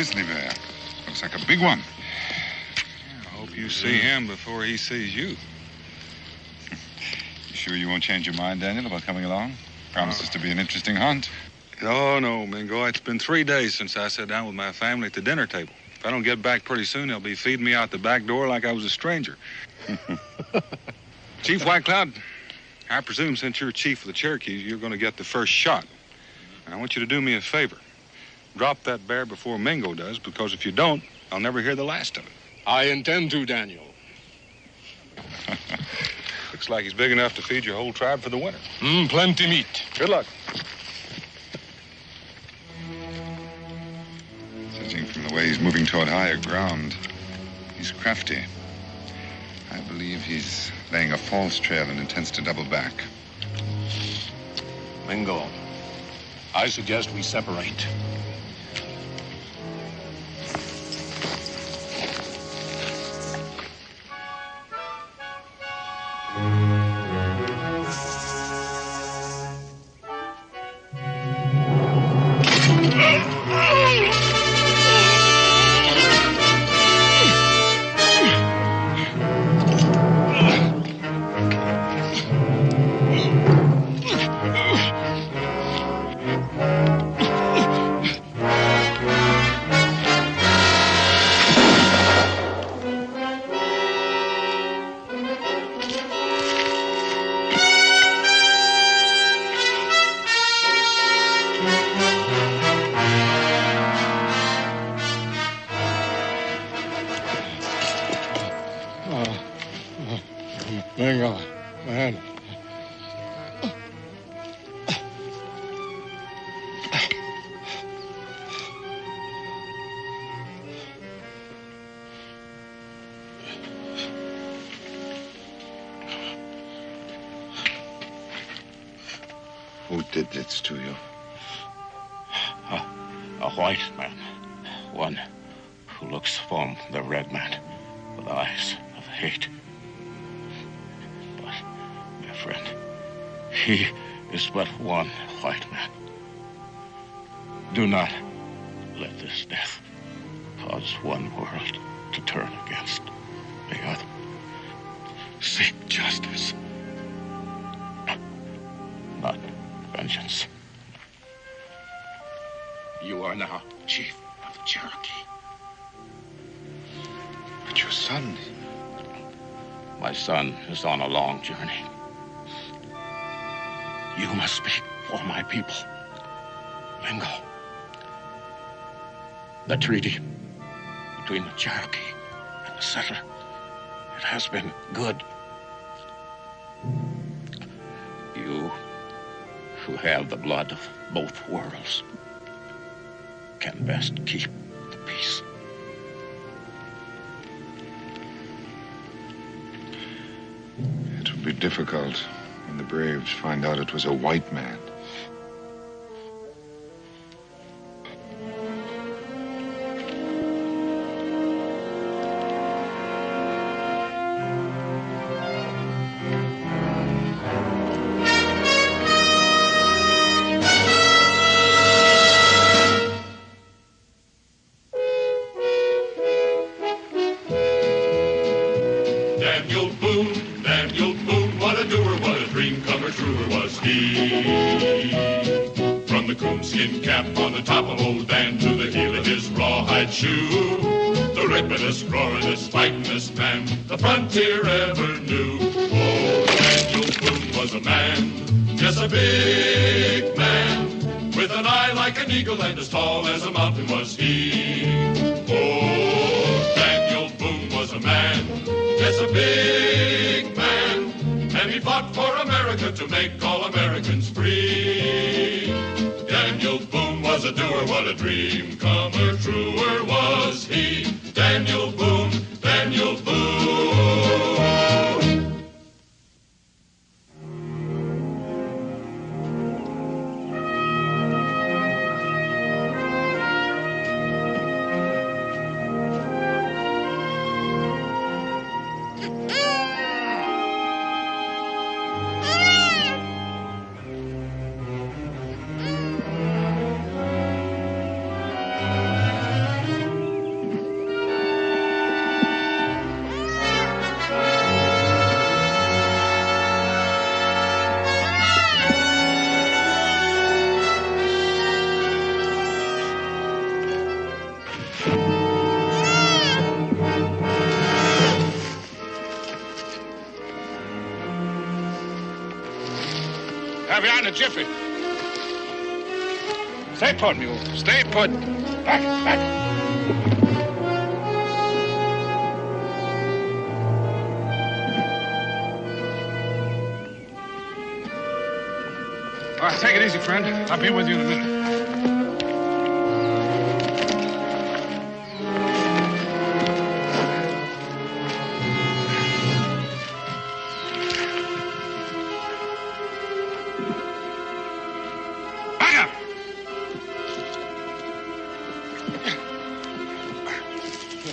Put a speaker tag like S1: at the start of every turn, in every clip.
S1: grizzly bear. Looks like a big one.
S2: I hope you see him before he sees you.
S1: You sure you won't change your mind, Daniel, about coming along? Promises to be an interesting hunt.
S2: Oh, no, Mingo. It's been 3 days since I sat down with my family at the dinner table. If I don't get back pretty soon, they'll be feeding me out the back door like I was a stranger. Chief White Cloud, I presume since you're chief of the Cherokees, you're going to get the first shot. And I want you to do me a favor. Drop that bear before Mingo does, because if you don't, I'll never hear the last of it.
S3: I intend to, Daniel.
S2: Looks like he's big enough to feed your whole tribe for the winter.
S3: Plenty meat.
S2: Good luck.
S1: Judging from the way he's moving toward higher ground, he's crafty. I believe he's laying a false trail and intends to double back.
S3: Mingo, I suggest we separate.
S4: Mingo, man.
S1: Who did this to you?
S3: A white man. One who looks from the red man with eyes of hate. But, my friend, he is but one white man. Do not let this death cause one world to turn against the other. Seek justice, not vengeance. You are now chief of the Cherokee.
S1: But your son...
S3: My son is on a long journey. You must speak for my people. Mingo. The treaty between the Cherokee and the settler, it has been good. You, who have the blood of both worlds, can best keep the peace.
S1: It will be difficult when the braves find out it was a white man.
S5: Daniel Boone, what a doer, what a dream comer, truer was he. From the coonskin cap on the top of old Dan to the heel of his rawhide shoe, the ripidest, roaringest, fightingest man the frontier ever knew. Oh, Daniel Boone was a man, yes, a big man, with an eye like an eagle and as tall as a mountain was he. Oh, Daniel Boone was a man, yes, a big man, and he fought for America to make all Americans free. Daniel Boone was a doer, what a dream comer, truer was he. Daniel Boone, Daniel Boone.
S6: Have you on a jiffy.
S2: Stay put, mule. Stay put.
S6: Back, back.
S2: All right, take it easy, friend. I'll be with you in a minute.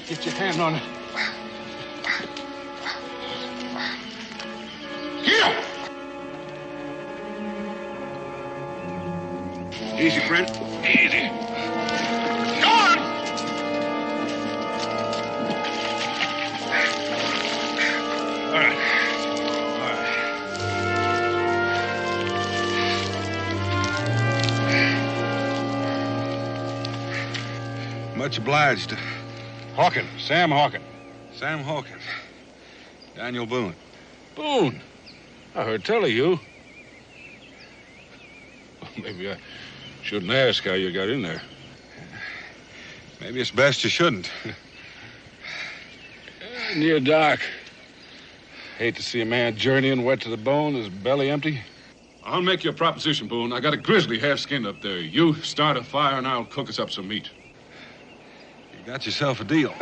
S6: Get your hand on it.
S2: Here! Easy, friend. Easy. Go on! All right. All right. Much obliged.
S6: Hawkin, Sam Hawkin.
S2: Sam Hawkins. Daniel Boone.
S6: Boone. I heard tell of you. Maybe I shouldn't ask how you got in there.
S2: Maybe it's best you shouldn't.
S6: Near dark. Hate to see a man journeying wet to the bone, his belly empty.
S7: I'll make you a proposition, Boone. I got a grizzly half-skinned up there. You start a fire and I'll cook us up some meat.
S2: You got yourself a deal.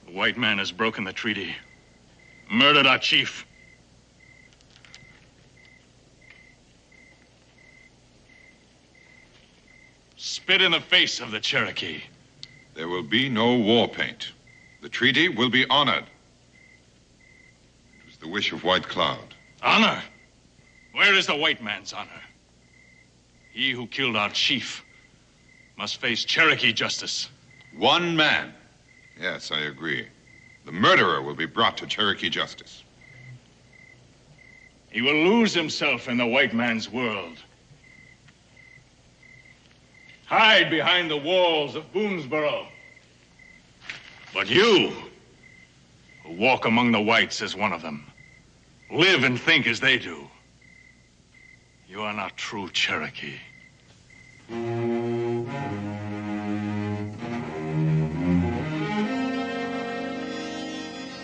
S5: The white man has broken the treaty, murdered our chief. Spit in the face of the Cherokee.
S1: There will be no war paint. The treaty will be honored. It was the wish of White Cloud.
S5: Honor? Where is the white man's honor? He who killed our chief must face Cherokee justice.
S1: One man. Yes, I agree. The murderer will be brought to Cherokee justice.
S5: He will lose himself in the white man's world. Hide behind the walls of Boonesboro. But you, who walk among the whites as one of them, live and think as they do, you are not true Cherokee.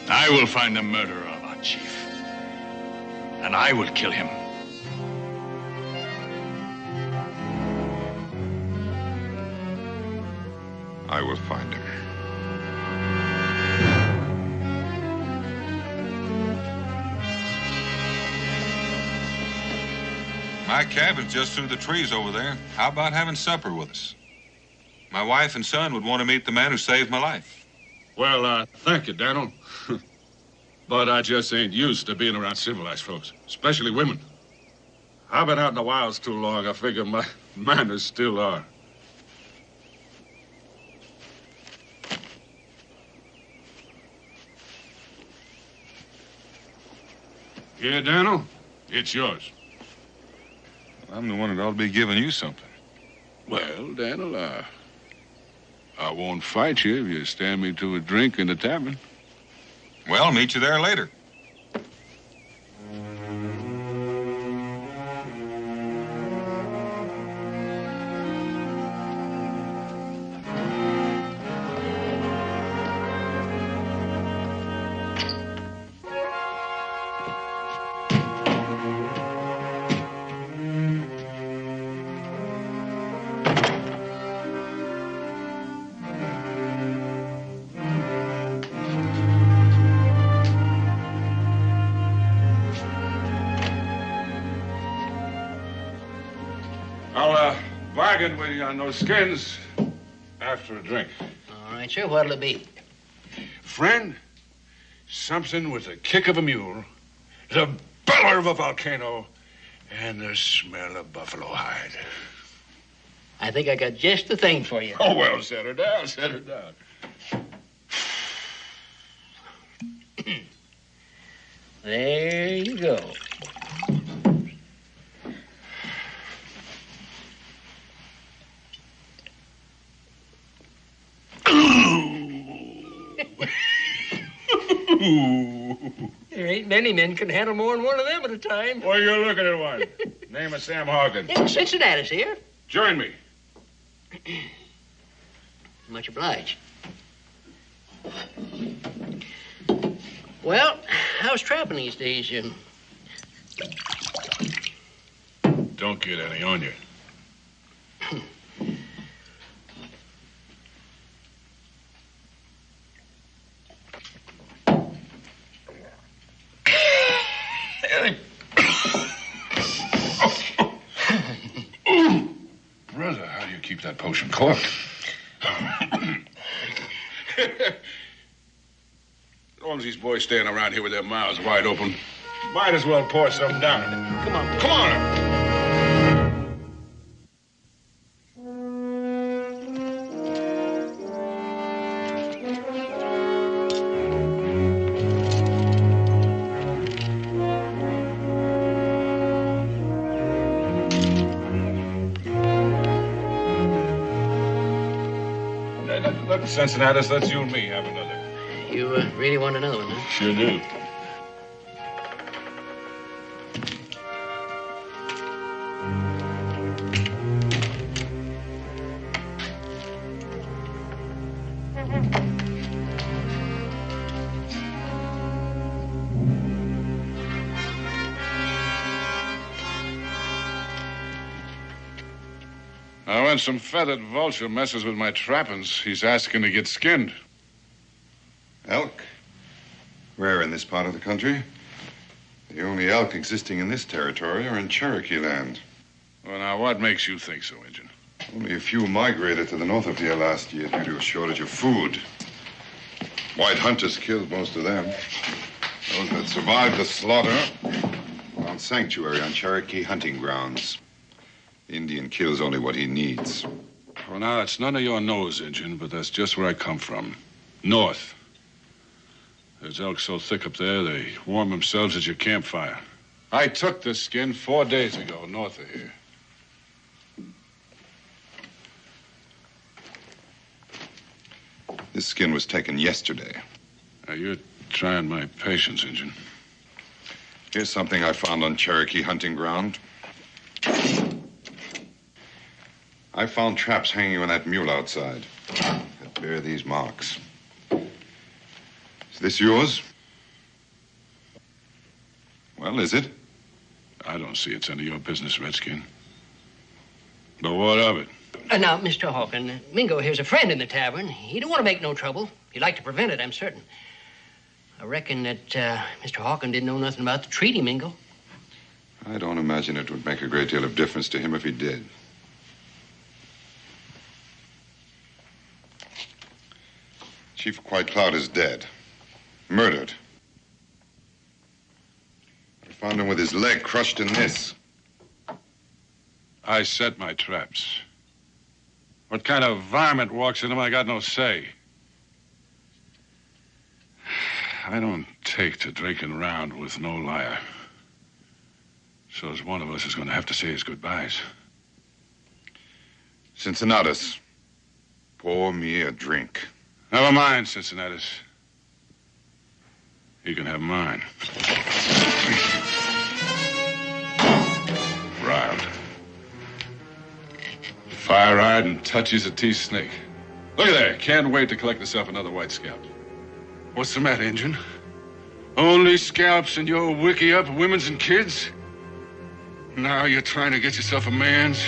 S5: I will find the murderer of our chief, and I will kill him.
S1: I will find him.
S2: My cabin's just through the trees over there. How about having supper with us? My wife and son would want to meet the man who saved my life.
S7: Well, thank you, Daniel. But I just ain't used to being around civilized folks, especially women. I've been out in the wilds too long. I figure my manners still are. Yeah, Daniel, it's yours.
S2: I'm the one that ought to be giving you something.
S6: Well, Daniel, I won't fight you if you stand me to a drink in the tavern.
S2: Well, I'll meet you there later.
S7: bargain with you on those skins after a drink.
S8: All right, sir. What'll it be?
S7: Friend, something with the kick of a mule, the bellow of a volcano, and the smell of buffalo hide.
S8: I think I got just the thing for you.
S7: Oh, well, set her down, set her down.
S8: There you go. There ain't many men can handle more than one of them at a time.
S7: Well, you're looking at one. Name of Sam Hogan.
S8: Yeah, Cincinnati's here.
S7: Join me.
S8: Much obliged. Well, how's trapping these days?
S7: Don't get any on you. Brother, how do you keep that potion corked? As long as these boys staying around here with their mouths wide open, might as well pour something down in it.
S8: Come on.
S7: Come on. Look, Cincinnati, let's you and me have another.
S8: You really want another one, huh?
S7: Sure do. Now, when some feathered vulture messes with my trappings, he's asking to get skinned.
S1: Elk? Rare in this part of the country. The only elk existing in this territory are in Cherokee land.
S7: Well, now, what makes you think so, Injun?
S1: Only a few migrated to the north of here last year due to a shortage of food. White hunters killed most of them. Those that survived the slaughter found sanctuary on Cherokee hunting grounds. The Indian kills only what he needs.
S7: Well, now, that's none of your nose, Injun, but that's just where I come from. North. There's elk so thick up there, they warm themselves at your campfire. I took this skin 4 days ago, north of here.
S1: This skin was taken yesterday.
S7: Now, you're trying my patience, Injun.
S1: Here's something I found on Cherokee hunting ground. I found traps hanging on that mule outside that bear these marks. Is this yours? Well, is it?
S7: I don't see it's any of your business, Redskin. But what of it?
S8: Now, Mr. Hawkin, Mingo here's a friend in the tavern. He don't want to make no trouble. He'd like to prevent it, I'm certain. I reckon that Mr. Hawkin didn't know nothing about the treaty, Mingo.
S1: I don't imagine it would make a great deal of difference to him if he did. Chief White Cloud is dead. Murdered. I found him with his leg crushed in this.
S7: I set my traps. What kind of varmint walks in them, I got no say. I don't take to drinking around with no liar. So's one of us is going to have to say his goodbyes.
S1: Cincinnatus, pour me a drink.
S7: Never mind, Cincinnatus. You can have mine. Riled. Fire-eyed and touchy as a tea snake. Look at there. Can't wait to collect myself another white scalp. What's the matter, Injun? Only scalps in your wiki up women's and kids? Now you're trying to get yourself a man's?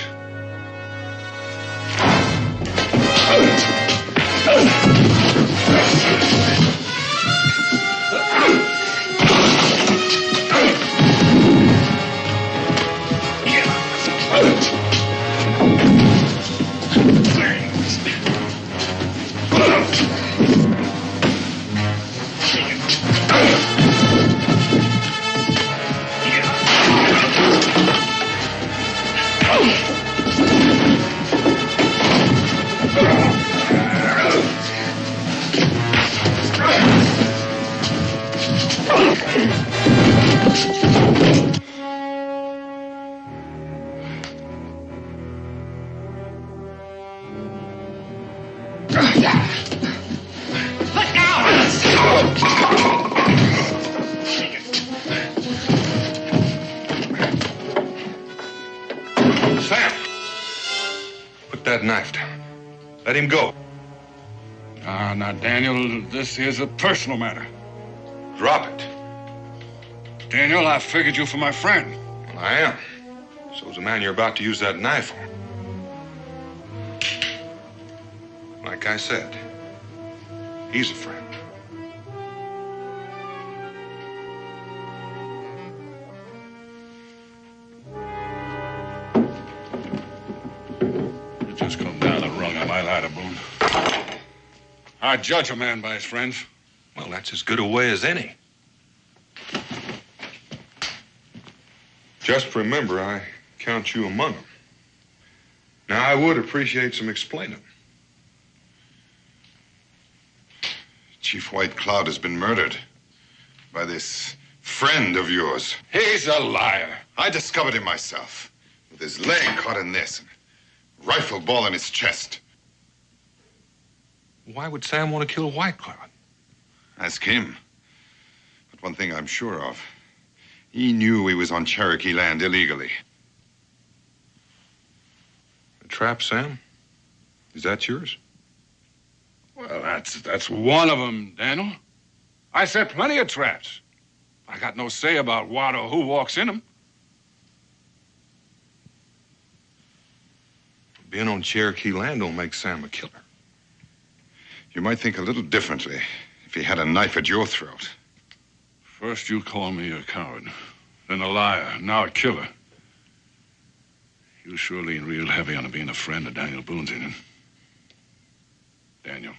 S2: knife down. Let him go.
S7: Now, Daniel, this is a personal matter.
S2: Drop it.
S7: Daniel, I figured you for my friend.
S2: Well, I am. So's the man you're about to use that knife on. Like I said, he's a friend.
S7: You just come down the rung of my ladder, Boone. I judge a man by his friends.
S2: Well, that's as good a way as any. Just remember, I count you among them. Now, I would appreciate some explaining.
S1: Chief White Cloud has been murdered by this friend of yours.
S7: He's a liar.
S1: I discovered him myself, with his leg caught in this, and a rifle ball in his chest.
S2: Why would Sam want to kill White Cloud?
S1: Ask him. But one thing I'm sure of, he knew he was on Cherokee land illegally.
S2: The trap, Sam? Is that yours?
S7: Well, that's one of them, Daniel. I set plenty of traps. I got no say about what or who walks in them.
S2: Being on Cherokee land don't make Sam a killer.
S1: You might think a little differently if he had a knife at your throat.
S7: First you call me a coward, then a liar, now a killer. You sure lean real heavy on being a friend of Daniel Boone's in it. Daniel,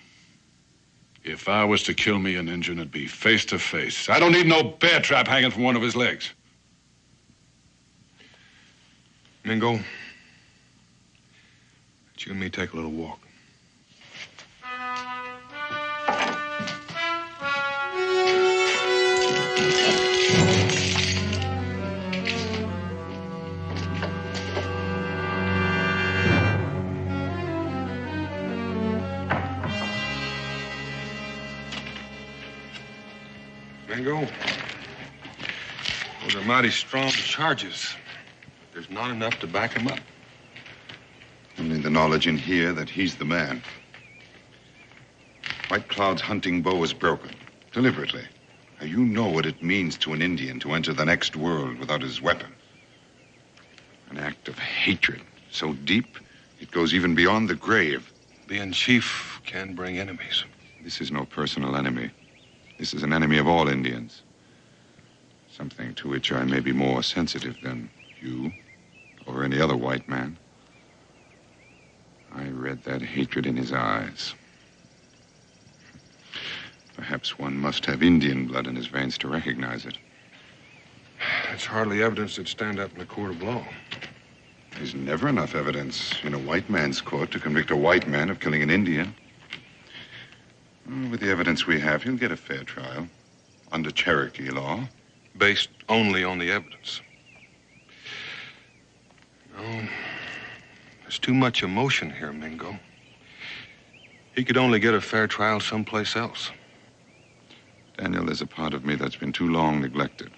S7: if I was to kill me an Injun, it'd be face to face. I don't need no bear trap hanging from one of his legs.
S2: Mingo, let you and me take a little walk. Mingo, those are mighty strong charges. There's not enough to back him up.
S1: Only the knowledge in here that he's the man. White Cloud's hunting bow is broken, deliberately. Now, you know what it means to an Indian to enter the next world without his weapon. An act of hatred so deep, it goes even beyond the grave.
S2: Being chief can bring enemies.
S1: This is no personal enemy. This is an enemy of all Indians. Something to which I may be more sensitive than you or any other white man. I read that hatred in his eyes. Perhaps one must have Indian blood in his veins to recognize it.
S2: That's hardly evidence that'd stand up in a court of law.
S1: There's never enough evidence in a white man's court to convict a white man of killing an Indian. Well, with the evidence we have, he'll get a fair trial under Cherokee law.
S2: Based only on the evidence. No, there's too much emotion here, Mingo. He could only get a fair trial someplace else.
S1: Daniel, there's a part of me that's been too long neglected.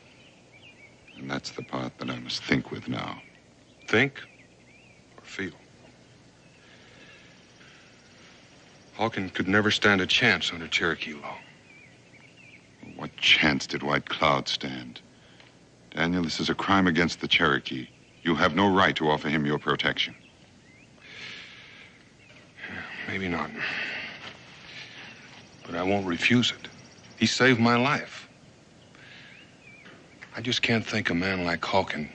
S1: And that's the part that I must think with now.
S2: Think or feel? Hawkins could never stand a chance under Cherokee law.
S1: What chance did White Cloud stand? Daniel, this is a crime against the Cherokee. You have no right to offer him your protection.
S2: Maybe not. But I won't refuse it. He saved my life. I just can't think a man like Hawkins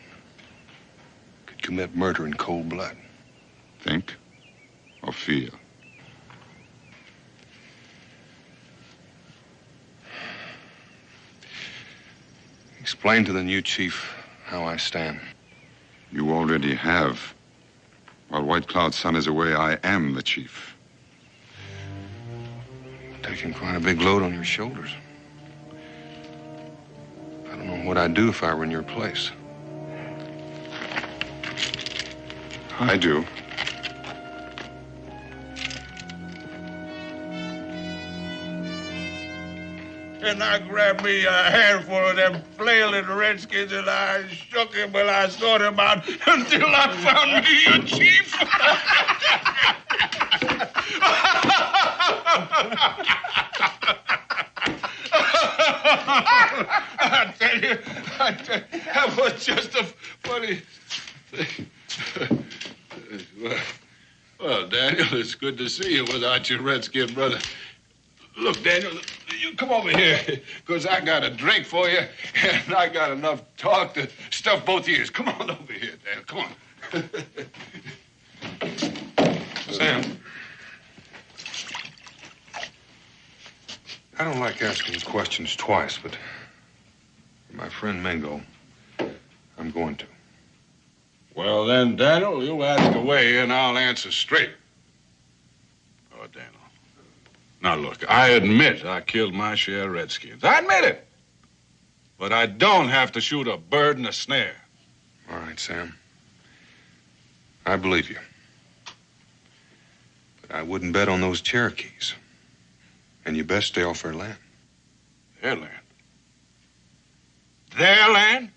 S2: could commit murder in cold blood.
S1: Think or feel?
S2: Explain to the new chief how I stand.
S1: You already have. While White Cloud's son is away, I am the chief.
S2: Taking quite a big load on your shoulders. I don't know what I'd do if I were in your place.
S1: I do.
S6: and I grabbed me a handful of them flailing redskins, and I shook him and I sought him out until I found me a chief. I tell you, that was just a funny thing. Well, Daniel, it's good to see you without your redskin brother. Look, Daniel, you come over here, because I got a drink for you, and I got enough talk to stuff both ears. Come on over here, Daniel, come on.
S2: Sam, I don't like asking questions twice, but my friend Mingo, I'm going to.
S6: Well, then, Daniel, you ask away, and I'll answer straight. Oh, Daniel. Now, look, I admit I killed my share of redskins. I admit it. But I don't have to shoot a bird in a snare.
S2: All right, Sam. I believe you. But I wouldn't bet on those Cherokees. And you best stay off their land.
S6: Their land? Their land?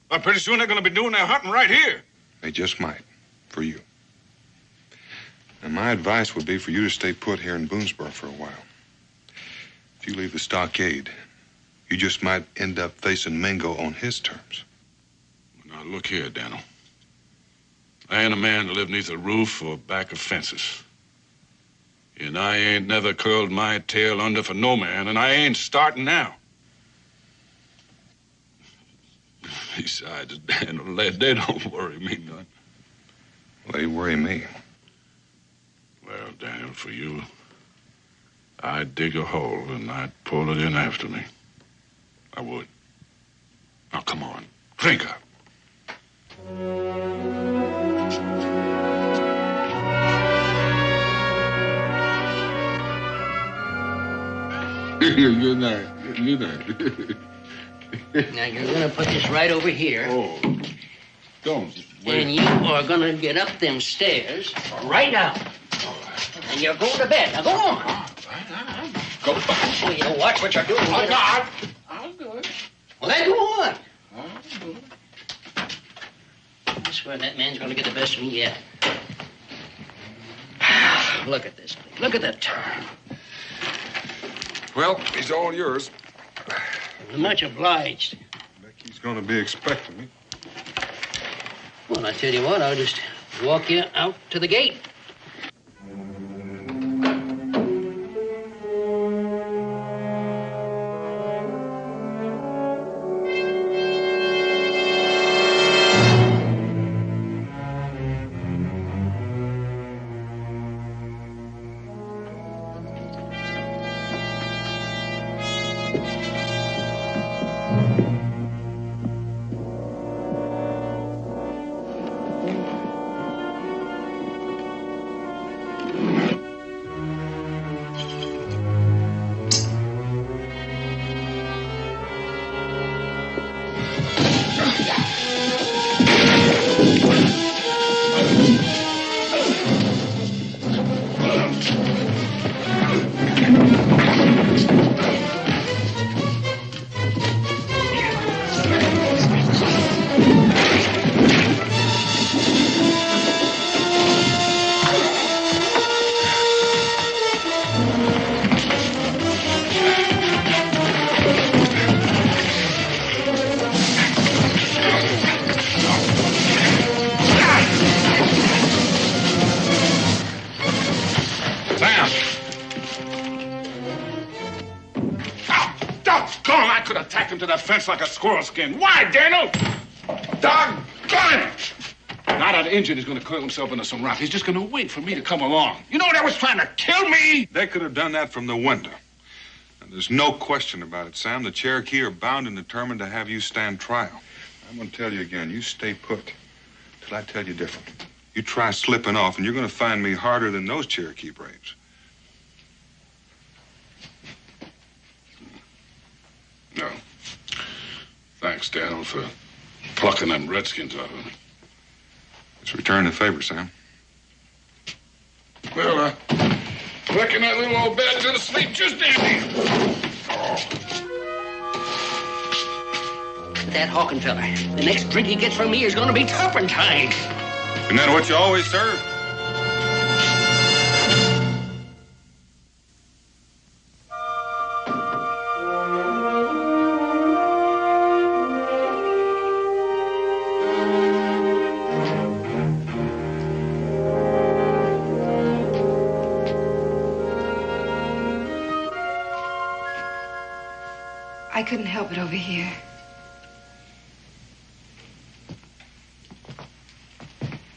S6: Well, pretty soon they're going to be doing their hunting right here.
S2: They just might, for you. And my advice would be for you to stay put here in Boonesboro for a while. If you leave the stockade, you just might end up facing Mingo on his terms.
S6: Now, look here, Daniel. I ain't a man to live neath a roof or back of fences. And I ain't never curled my tail under for no man, and I ain't starting now. Besides, Daniel, they don't worry me none.
S2: They worry me.
S6: Well, Daniel, for you, I'd dig a hole and I'd pull it in after me. I would. Now, come on. Drink up. Good night. Good night.
S8: Now, you're going to put this right over here.
S6: Oh, don't. Wait.
S8: And you are going to get up them stairs right now. And you're going to bed. Now, go on.
S6: Go back.
S8: Well, you watch what you're doing.
S6: I'll do it.
S8: Well, then go on.
S6: I'll do it.
S8: I swear that man's going to get the best of me yet. Look at this. Look at that turn.
S2: Well, he's all yours.
S8: Much obliged.
S2: Becky's going to be expecting me.
S8: Well, I tell you what, I'll just walk you out to the gate.
S6: To that fence like a squirrel skin. Why, Daniel? Doggone it! Now that Injun is going to curl himself into some rock. He's just going to wait for me to come along. You know that was trying to kill me?
S2: They could have done that from the window. And there's no question about it, Sam. The Cherokee are bound and determined to have you stand trial. I'm going to tell you again, you stay put till I tell you different. You try slipping off, and you're going to find me harder than those Cherokee braves.
S6: No. Thanks, Daniel, for plucking them redskins out of me.
S2: Just return the favor, Sam.
S6: Well, I reckon that little old bed's gonna sleep just dandy. Oh.
S8: That Hawkin fella. The next drink he gets from me is going to be turpentine.
S2: Isn't that what you always serve?
S9: I couldn't help it over here.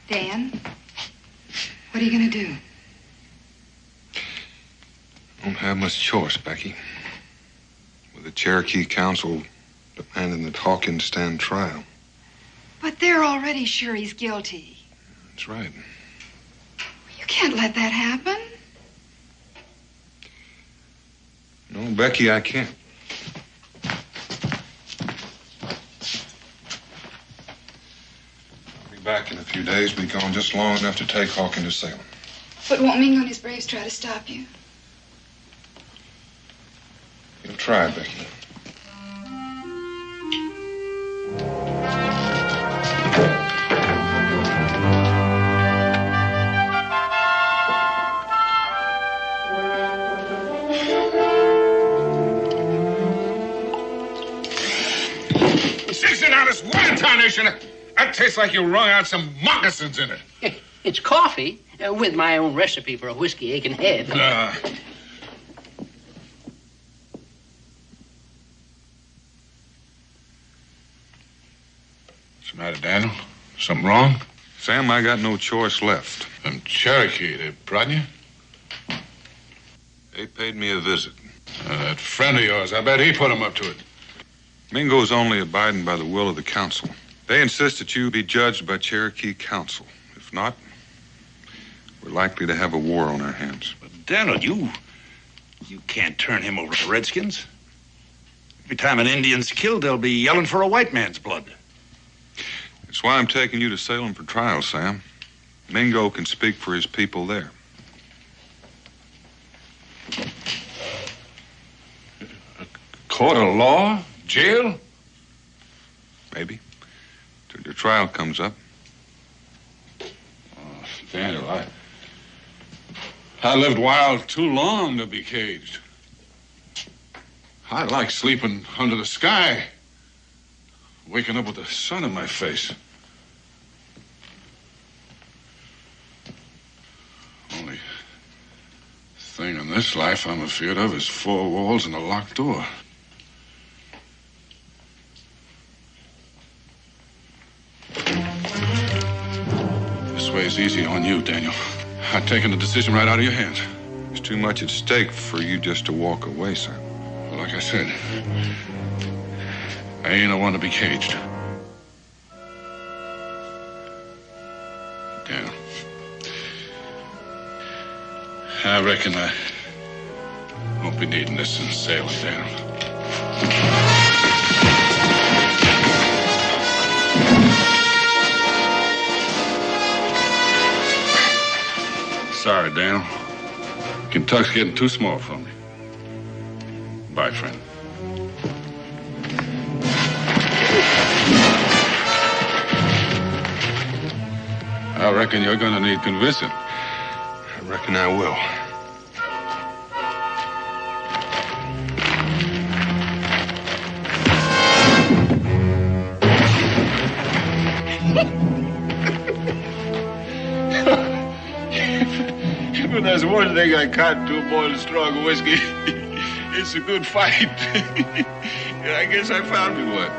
S9: Dan, what are you going to do?
S2: Don't have much choice, Becky. With the Cherokee Council demanding that Hawkins stand trial.
S9: But they're already sure he's guilty.
S2: That's right.
S9: You can't let that happen.
S2: No, Becky, I can't. Back in a few days, be gone just long enough to take Hawkins to Salem.
S9: But won't Mingo and his braves try to stop you?
S2: You'll try, Becky.
S6: Sixteen ounce water tarnation. That tastes like you wrung out some moccasins in it.
S8: It's coffee with my own recipe for a whiskey aching head.
S6: What's the matter, Daniel? Something wrong?
S2: Sam, I got no choice left.
S6: Them Cherokee, they brought you?
S2: They paid me a visit.
S6: That friend of yours, I bet he put him up to it.
S2: Mingo's only abiding by the will of the council. They insist that you be judged by Cherokee Council. If not, we're likely to have a war on our hands.
S3: But Daniel, you can't turn him over to the Redskins. Every time an Indian's killed, they'll be yelling for a white man's blood.
S2: That's why I'm taking you to Salem for trial, Sam. Mingo can speak for his people there.
S6: A court of law? Jail?
S2: Maybe. Till your trial comes up.
S6: Oh, Daniel, I lived wild too long to be caged. I like sleeping under the sky, waking up with the sun in my face. Only thing in this life I'm afraid of is four walls and a locked door. This way is easy on you, Daniel. I've taken the decision right out of your hands.
S2: There's too much at stake for you just to walk away, Sam.
S6: Well, like I said, I ain't the one to be caged. Daniel, I reckon I won't be needing this in Salem, Daniel. Sorry, Daniel. Kentuck's getting too small for me. Bye, friend. I reckon you're gonna need convincing.
S2: I reckon I will.
S6: If there's one thing I can't do more than strong whiskey, it's a good fight. And I guess I found me one.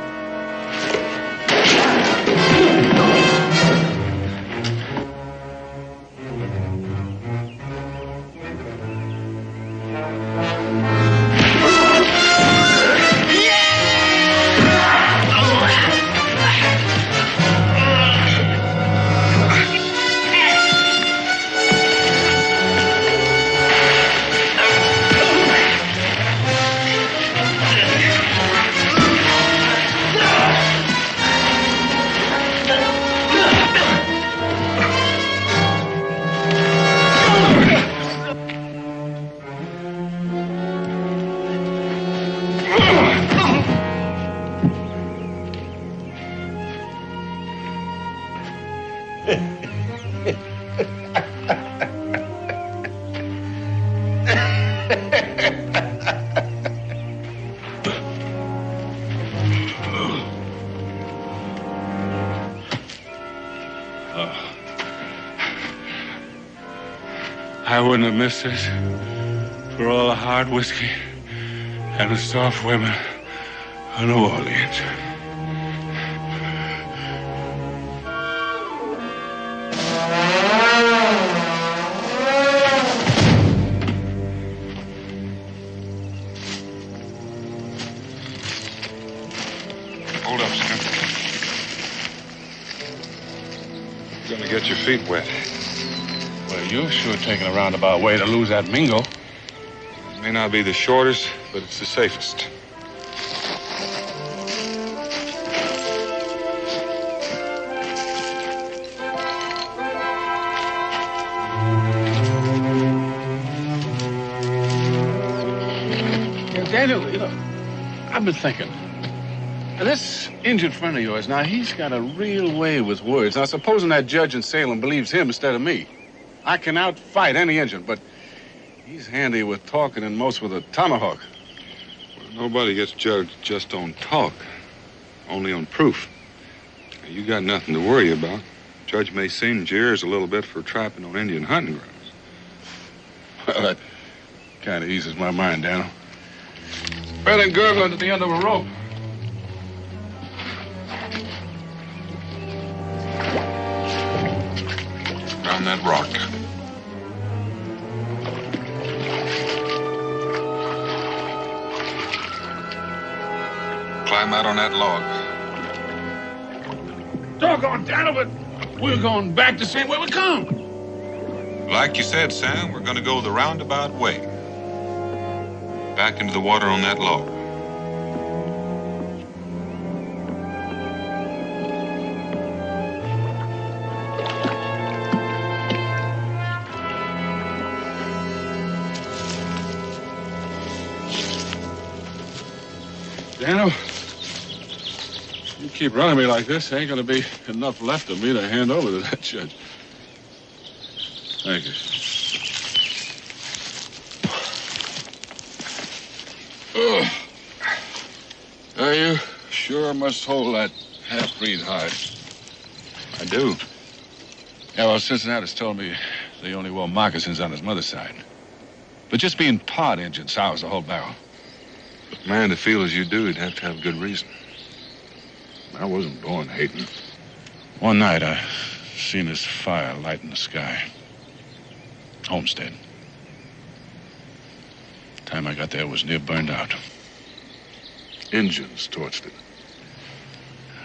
S7: I wouldn't have missed this for all the hard whiskey and the soft women of New Orleans.
S2: Hold up, Sam. You're gonna get your feet wet.
S7: Well, you're sure taking a roundabout way to lose that Mingo.
S2: It may not be the shortest, but it's the safest.
S7: Daniel, you know, I've been thinking. Now, this injured friend of yours, now, he's got a real way with words. Now, supposing that judge in Salem believes him instead of me. I can outfight any Injun, but he's handy with talking and most with a tomahawk.
S2: Well, nobody gets judged just on talk, only on proof. Now, you got nothing to worry about. Judge may singe your ears a little bit for trapping on Indian hunting grounds.
S7: Well, that kind of eases my mind, Daniel. Better than gurgling at the end of a rope.
S2: Around that rock. Climb out on that log.
S7: Doggone, Daniel, but we're going back the same way we come.
S2: Like you said, Sam, we're gonna go the roundabout way. Back into the water on that log.
S7: Daniel, you keep running me like this, ain't gonna be enough left of me to hand over to that judge. Thank you. Oh. Are you sure must hold that half-breed hide?
S2: I do.
S7: Yeah, well, Cincinnati's told me they only wore moccasins on his mother's side. But just being part Injun sours the whole barrel.
S2: But man, to feel as you do, you'd have to have good reason.
S7: I wasn't born hating. One night, I seen this fire light in the sky. Homestead. Time I got there, it was near burned out. Injuns torched it.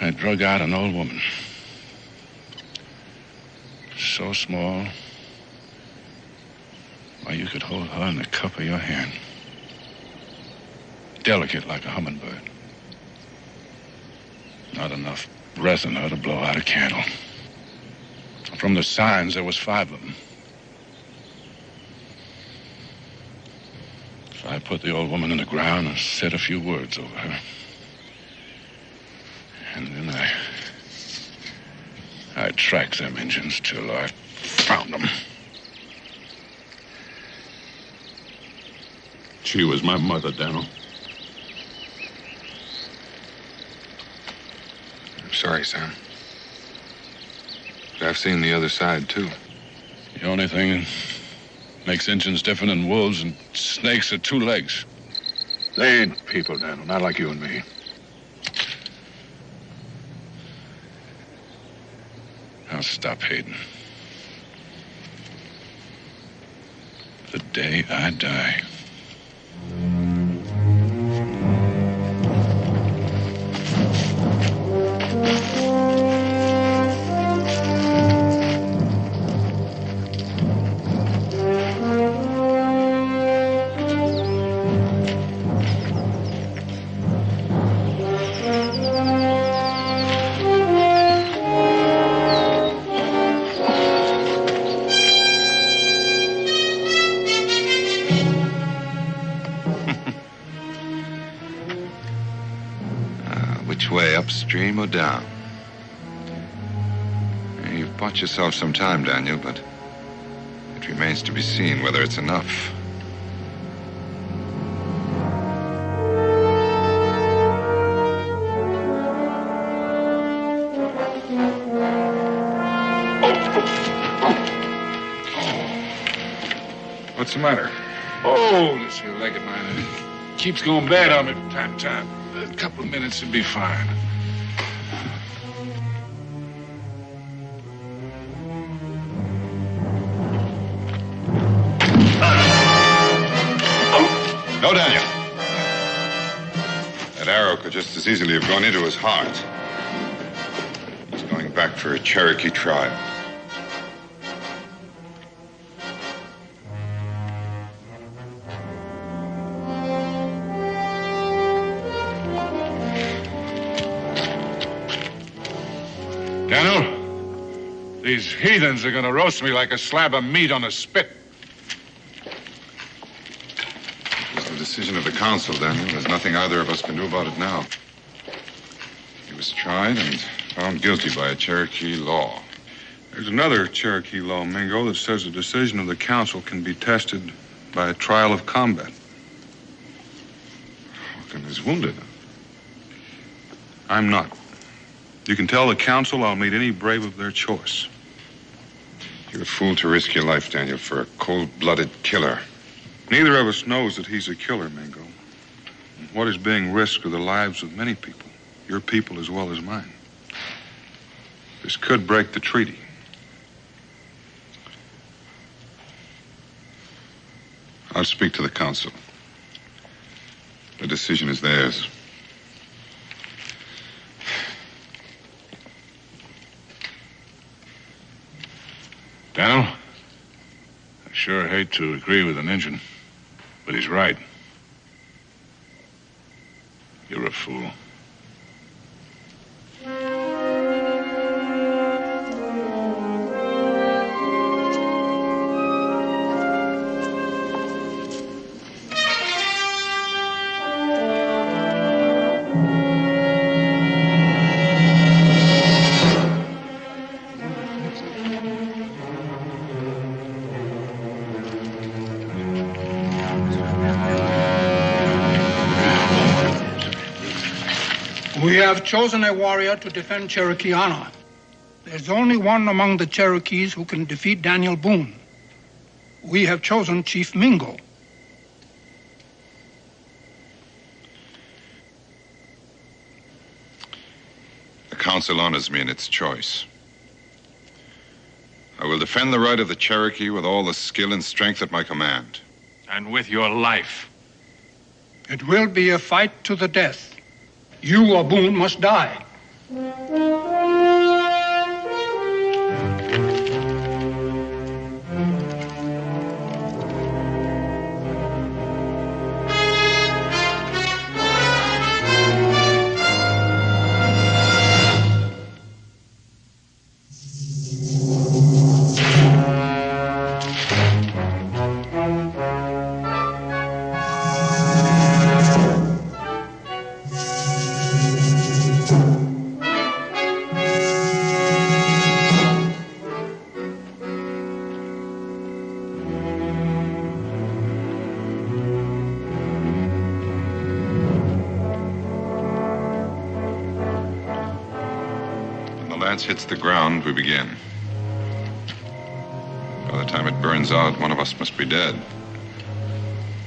S7: I drug out an old woman. So small, why, you could hold her in the cup of your hand. Delicate like a hummingbird. Not enough breath in her to blow out a candle. From the signs, there was 5 of them. So I put the old woman in the ground and said a few words over her. And then I tracked them Injuns till I found them. She was my mother, Daniel.
S2: I'm sorry, Sam. But I've seen the other side, too.
S7: The only thing that makes Injuns different than wolves and snakes are 2 legs. They ain't people, Daniel, not like you and me. I'll stop hating. The day I die.
S1: Upstream or down? You've bought yourself some time, Daniel, but it remains to be seen whether it's enough.
S2: What's the matter?
S6: Oh, this here leg of mine, it keeps going bad on me from time to time. A couple of minutes would be fine.
S1: No, Daniel. That arrow could just as easily have gone into his heart. He's going back for a Cherokee trial.
S6: Daniel, these heathens are going to roast me like a slab of meat on a spit.
S1: It's the decision of the council, Daniel. There's nothing either of us can do about it now. He was tried and found guilty by a Cherokee law.
S2: There's another Cherokee law, Mingo, that says the decision of the council can be tested by a trial of combat.
S1: Hawken is wounded.
S2: I'm not. You can tell the council I'll meet any brave of their choice.
S1: You're a fool to risk your life, Daniel, for a cold-blooded killer.
S2: Neither of us knows that he's a killer, Mingo. What is being risked are the lives of many people, your people as well as mine. This could break the treaty.
S1: I'll speak to the council. The decision is theirs.
S6: Daniel, I sure hate to agree with an Injun, but he's right. You're a fool.
S10: We have chosen a warrior to defend Cherokee honor. There's only one among the Cherokees who can defeat Daniel Boone. We have chosen Chief Mingo.
S1: The council honors me in its choice. I will defend the right of the Cherokee with all the skill and strength at my command.
S7: And with your life.
S10: It will be a fight to the death. You or Boone must die.
S1: Hits the ground, we begin. By the time it burns out, one of us must be dead.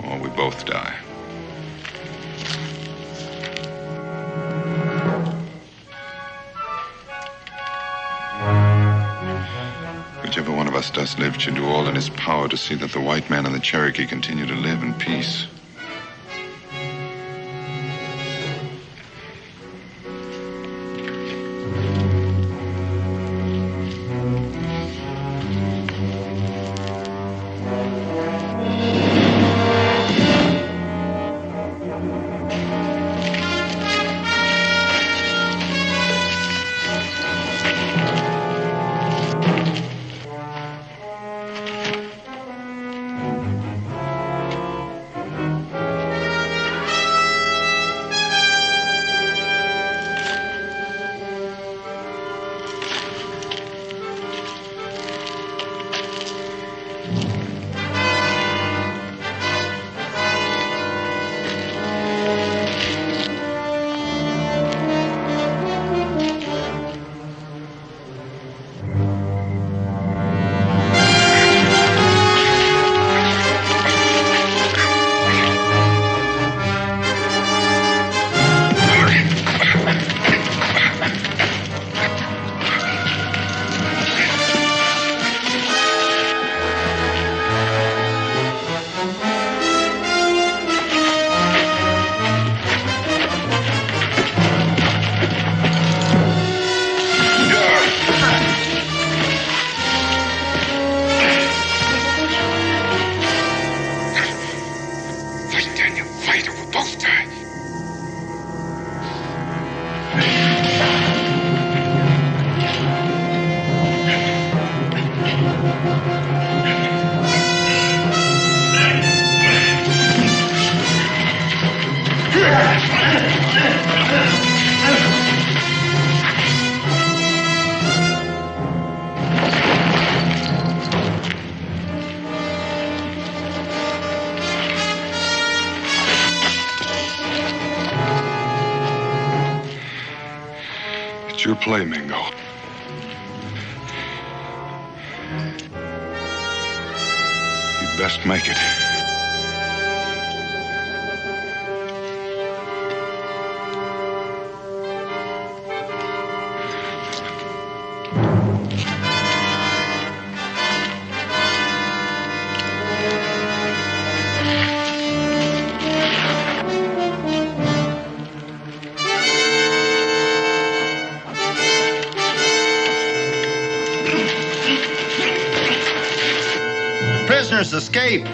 S1: Or we both die. Whichever one of us does live should do all in his power to see that the white man and the Cherokee continue to live in peace.
S2: your play, Mingo. You'd best make it.
S11: Prisoners escape.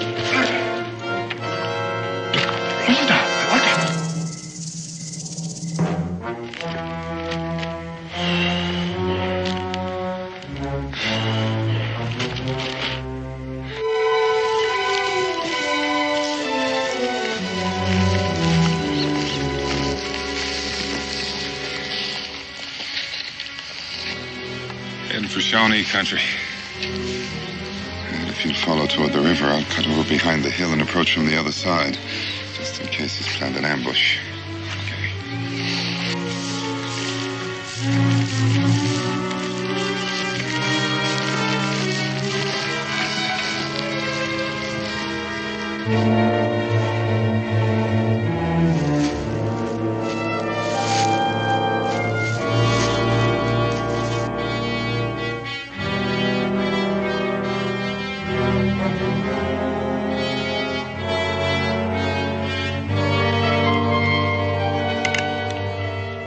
S2: Heading for Shawnee country.
S1: And if you'll follow toward the river, I'll cut over behind the hill and approach from the other side, just in case he's planned an ambush.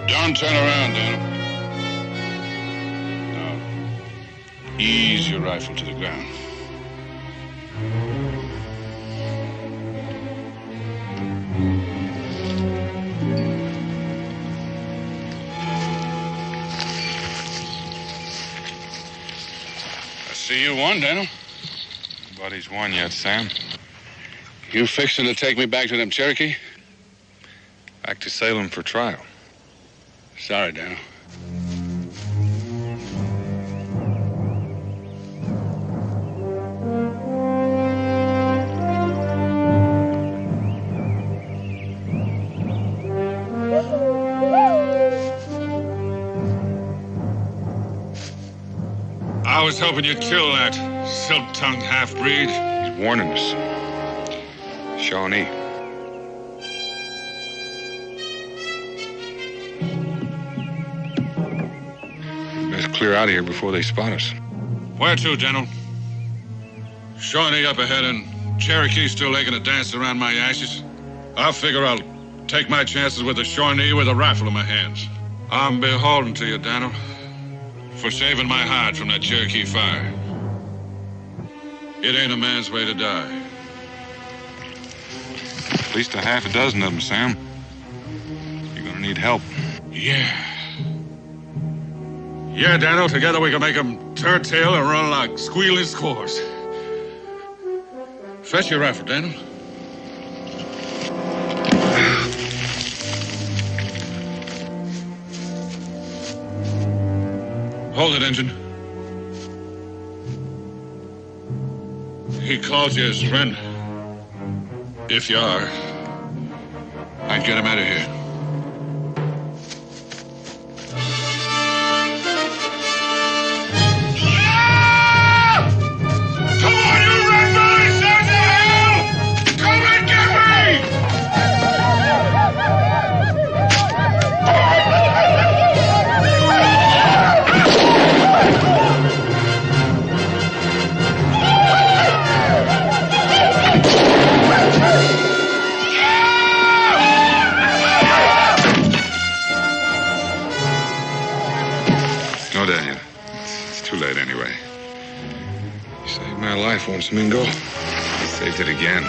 S6: Don't turn around, Daniel. No. Ease your rifle to the ground. I see you won, Daniel.
S2: Nobody's won yet, Sam.
S6: You fixing to take me back to them Cherokee?
S2: Back to Salem for trial.
S6: Sorry, Daniel.
S7: I was hoping you'd kill that silk-tongued half-breed.
S2: He's warning us. Shawnee. Best clear out of here before they spot us.
S7: Where to, General? Shawnee up ahead and Cherokee still making a dance around my ashes. I figure I'll take my chances with the Shawnee with a rifle in my hands. I'm beholden to you, Daniel, for saving my hide from that Cherokee fire. It ain't a man's way to die.
S2: At least a half a dozen of them, Sam. You're gonna need help.
S7: Yeah. Yeah, Daniel, together we can make them turn tail and run like squealing squaws. Fetch your rifle, Daniel. Hold it, Engine. He calls you his friend. If you are, I'd get him out of here.
S2: Once, Mingo. I saved it again.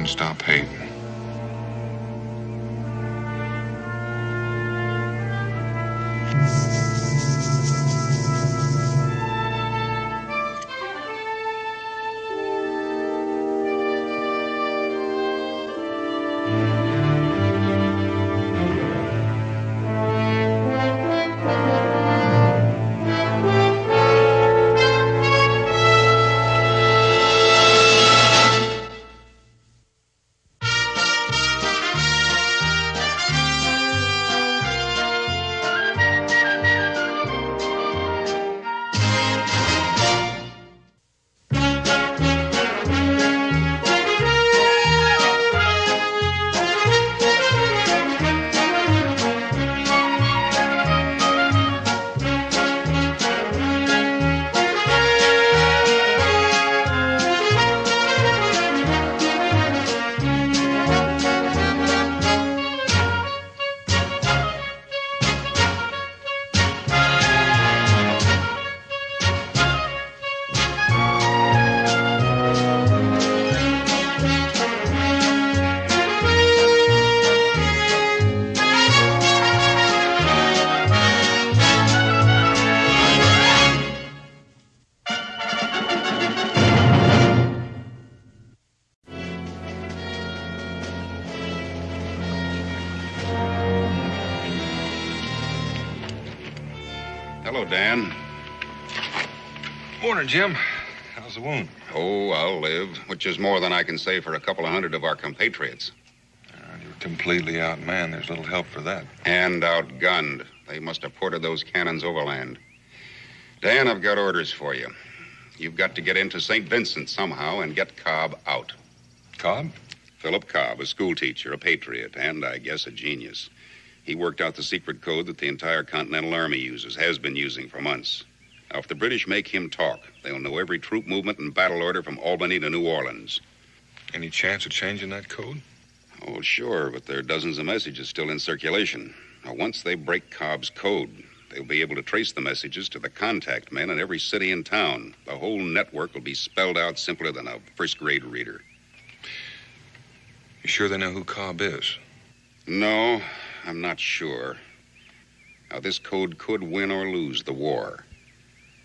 S2: and stop hating.
S12: Hello, Dan.
S2: Morning, Jim. How's the wound?
S12: Oh, I'll live, which is more than I can say for a couple of hundred of our compatriots.
S2: You're completely outmanned. There's little help for that.
S12: And outgunned. They must have ported those cannons overland. Dan, I've got orders for you. You've got to get into St. Vincent somehow and get Cobb out.
S2: Cobb?
S12: Philip Cobb, a schoolteacher, a patriot, and I guess a genius. He worked out the secret code that the entire Continental Army uses, has been using for months. Now, if the British make him talk, they'll know every troop movement and battle order from Albany to New Orleans.
S2: Any chance of changing that code?
S12: Oh, sure, but there are dozens of messages still in circulation. Now, once they break Cobb's code, they'll be able to trace the messages to the contact men in every city and town. The whole network will be spelled out simpler than a first-grade reader.
S2: You sure they know who Cobb is?
S12: No, I'm not sure. Now, this code could win or lose the war.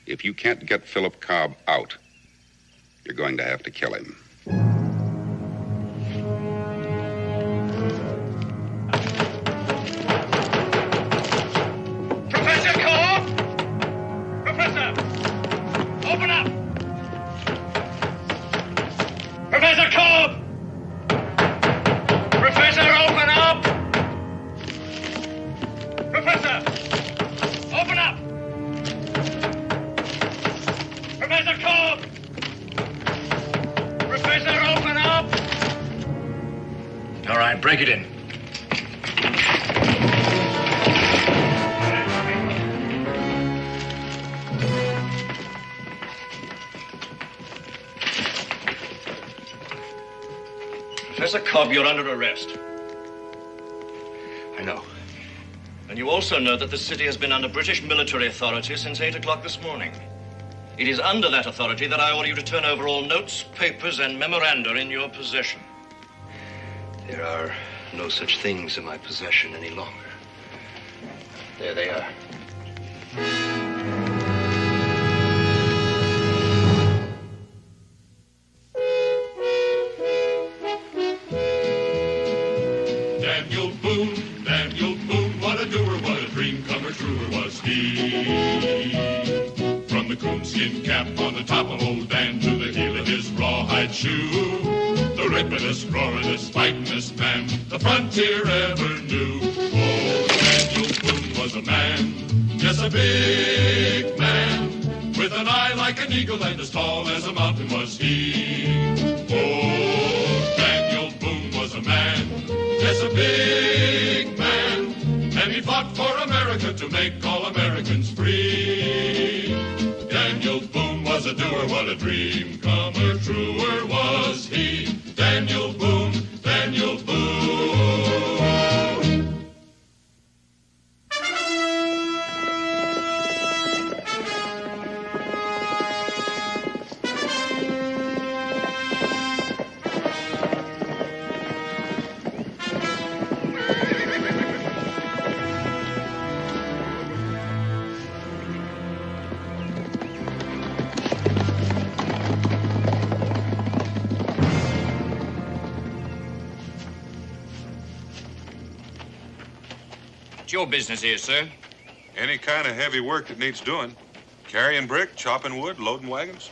S12: If you can't get Philip Cobb out, you're going to have to kill him.
S13: Professor Cobb! Professor! Open up! Professor Cobb! Professor, open up! Professor! Open up! Professor Cobb! Professor, open up! All right, break it in. Professor Cobb, you're under arrest. I know. And you also know that the city has been under British military authority since 8 o'clock this morning. It is under that authority that I order you to turn over all notes, papers, and memoranda in your possession. There are no such things in my possession any longer. There they are.
S5: Daniel Boone, what a doer, what a dream comer, truer was he. From the coonskin cap on the top of old Dan to the heel of his rawhide shoe, the ripidest, roaringest, fightingest man the frontier ever knew. Oh, Daniel Boone was a man, yes, a big man, with an eye like an eagle and as tall as a mountain was he. Oh, Daniel Boone was a man, yes, a big man, and he fought for America to make all Americans free. Daniel Boone was a doer, what a dream comer, truer was he. Daniel Boone, Daniel Boone.
S14: What's your business here, sir?
S2: Any kind of heavy work that needs doing. Carrying brick, chopping wood, loading wagons.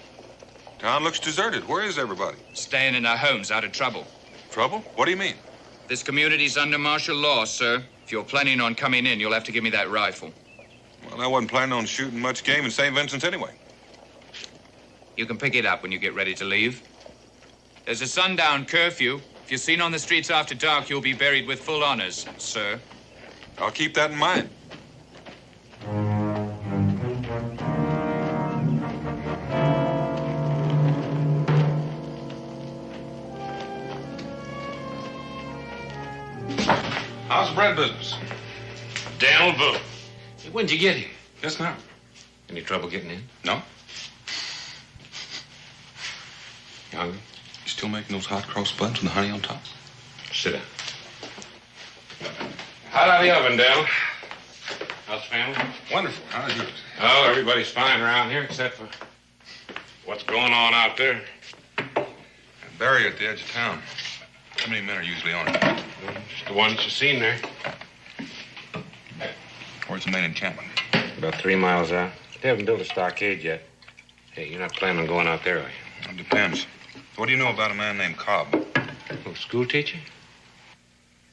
S2: Town looks deserted. Where is everybody?
S14: Staying in our homes out of trouble.
S2: Trouble? What do you mean?
S14: This community's under martial law, sir. If you're planning on coming in, you'll have to give me that rifle.
S2: Well, I wasn't planning on shooting much game in St. Vincent's anyway.
S14: You can pick it up when you get ready to leave. There's a sundown curfew. If you're seen on the streets after dark, you'll be buried with full honors, sir.
S2: I'll keep that in mind. How's the bread business?
S7: Daniel Boone.
S14: Hey, when'd you get here?
S7: Just now.
S14: Any trouble getting in?
S2: No. You hungry? You still making those hot cross buns with the honey on top?
S14: Sit down.
S7: Hot out of the oven, Daniel. How's the family?
S2: Wonderful. How's yours?
S7: Oh, everybody's fine around here except for what's going on out there.
S2: A barrier at the edge of town. How many men are usually on it?
S7: Just the ones you've seen there.
S2: Where's the main encampment?
S15: About 3 miles out. They haven't built a stockade yet. Hey, you're not planning on going out there, are you?
S2: It depends. What do you know about a man named Cobb?
S15: Oh, school teacher?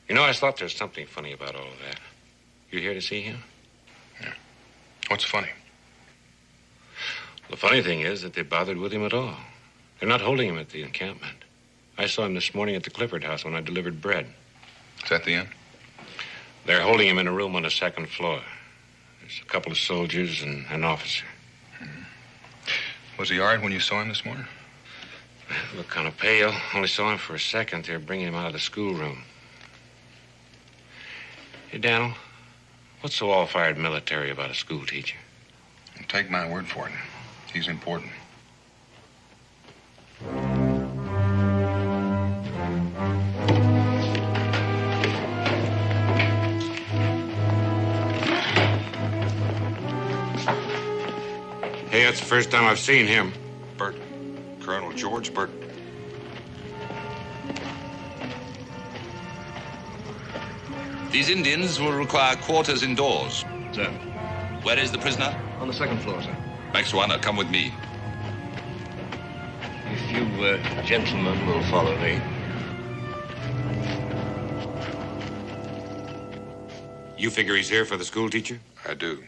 S15: You know, I thought there's something funny about all of that. You here to see him?
S2: Yeah. What's funny?
S15: The funny thing is that they bothered with him at all. They're not holding him at the encampment. I saw him this morning at the Clifford house when I delivered bread.
S2: Is that the end?
S15: They're holding him in a room on the second floor. There's a couple of soldiers and an officer.
S2: Was he all right when you saw him this morning?
S15: Looked kind of pale. Only saw him for a second. They're bringing him out of the schoolroom. Hey, Daniel, what's so all-fired military about a school teacher?
S2: Take my word for it. He's important.
S15: Hey, that's the first time I've seen him.
S2: Bert. Colonel George Bert.
S16: These Indians will require quarters indoors.
S13: Sir.
S16: Where is the prisoner?
S13: On the second floor, sir.
S16: Max Warner, come with me.
S13: If you gentlemen will follow me.
S15: You figure he's here for the school teacher?
S2: I do.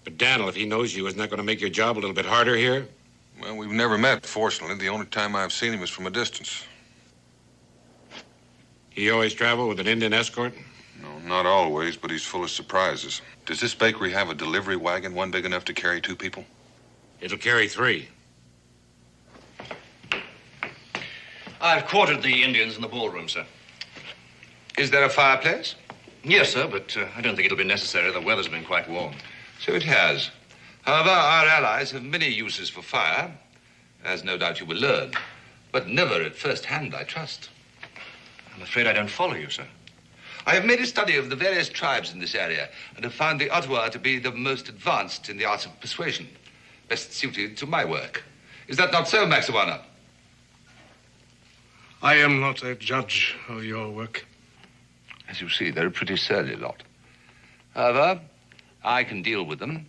S15: But Daniel, if he knows you, isn't that going to make your job a little bit harder here?
S2: Well, we've never met, fortunately. The only time I've seen him is from a distance.
S15: He always travel with an Indian escort?
S2: No, not always, but he's full of surprises. Does this bakery have a delivery wagon, one big enough to carry 2 people?
S15: It'll carry 3.
S13: I've quartered the Indians in the ballroom, sir.
S16: Is there a fireplace?
S13: Yes, sir, but I don't think it'll be necessary. The weather's been quite warm.
S16: So it has. However, our allies have many uses for fire, as no doubt you will learn. But never at first hand, I trust.
S13: I'm afraid I don't follow you, sir.
S16: I have made a study of the various tribes in this area and have found the Ottawa to be the most advanced in the arts of persuasion, best suited to my work. Is that not so, Max Warner?
S4: I am not a judge of your work.
S16: As you see, they're a pretty surly lot. However, I can deal with them.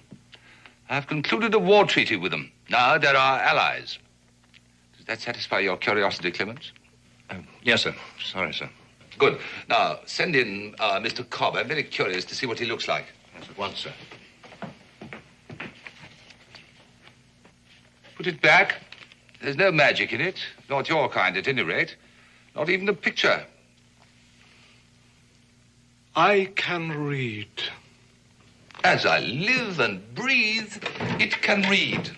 S16: I've concluded a war treaty with them. Now they're our allies. Does that satisfy your curiosity, Clements?
S13: Yes, sir. Sorry, sir.
S16: Good. Now, send in Mr. Cobb. I'm very curious to see what he looks like.
S13: Yes, at once, sir.
S16: Put it back. There's no magic in it. Not your kind, at any rate. Not even a picture.
S4: I can read.
S16: As I live and breathe, it can read.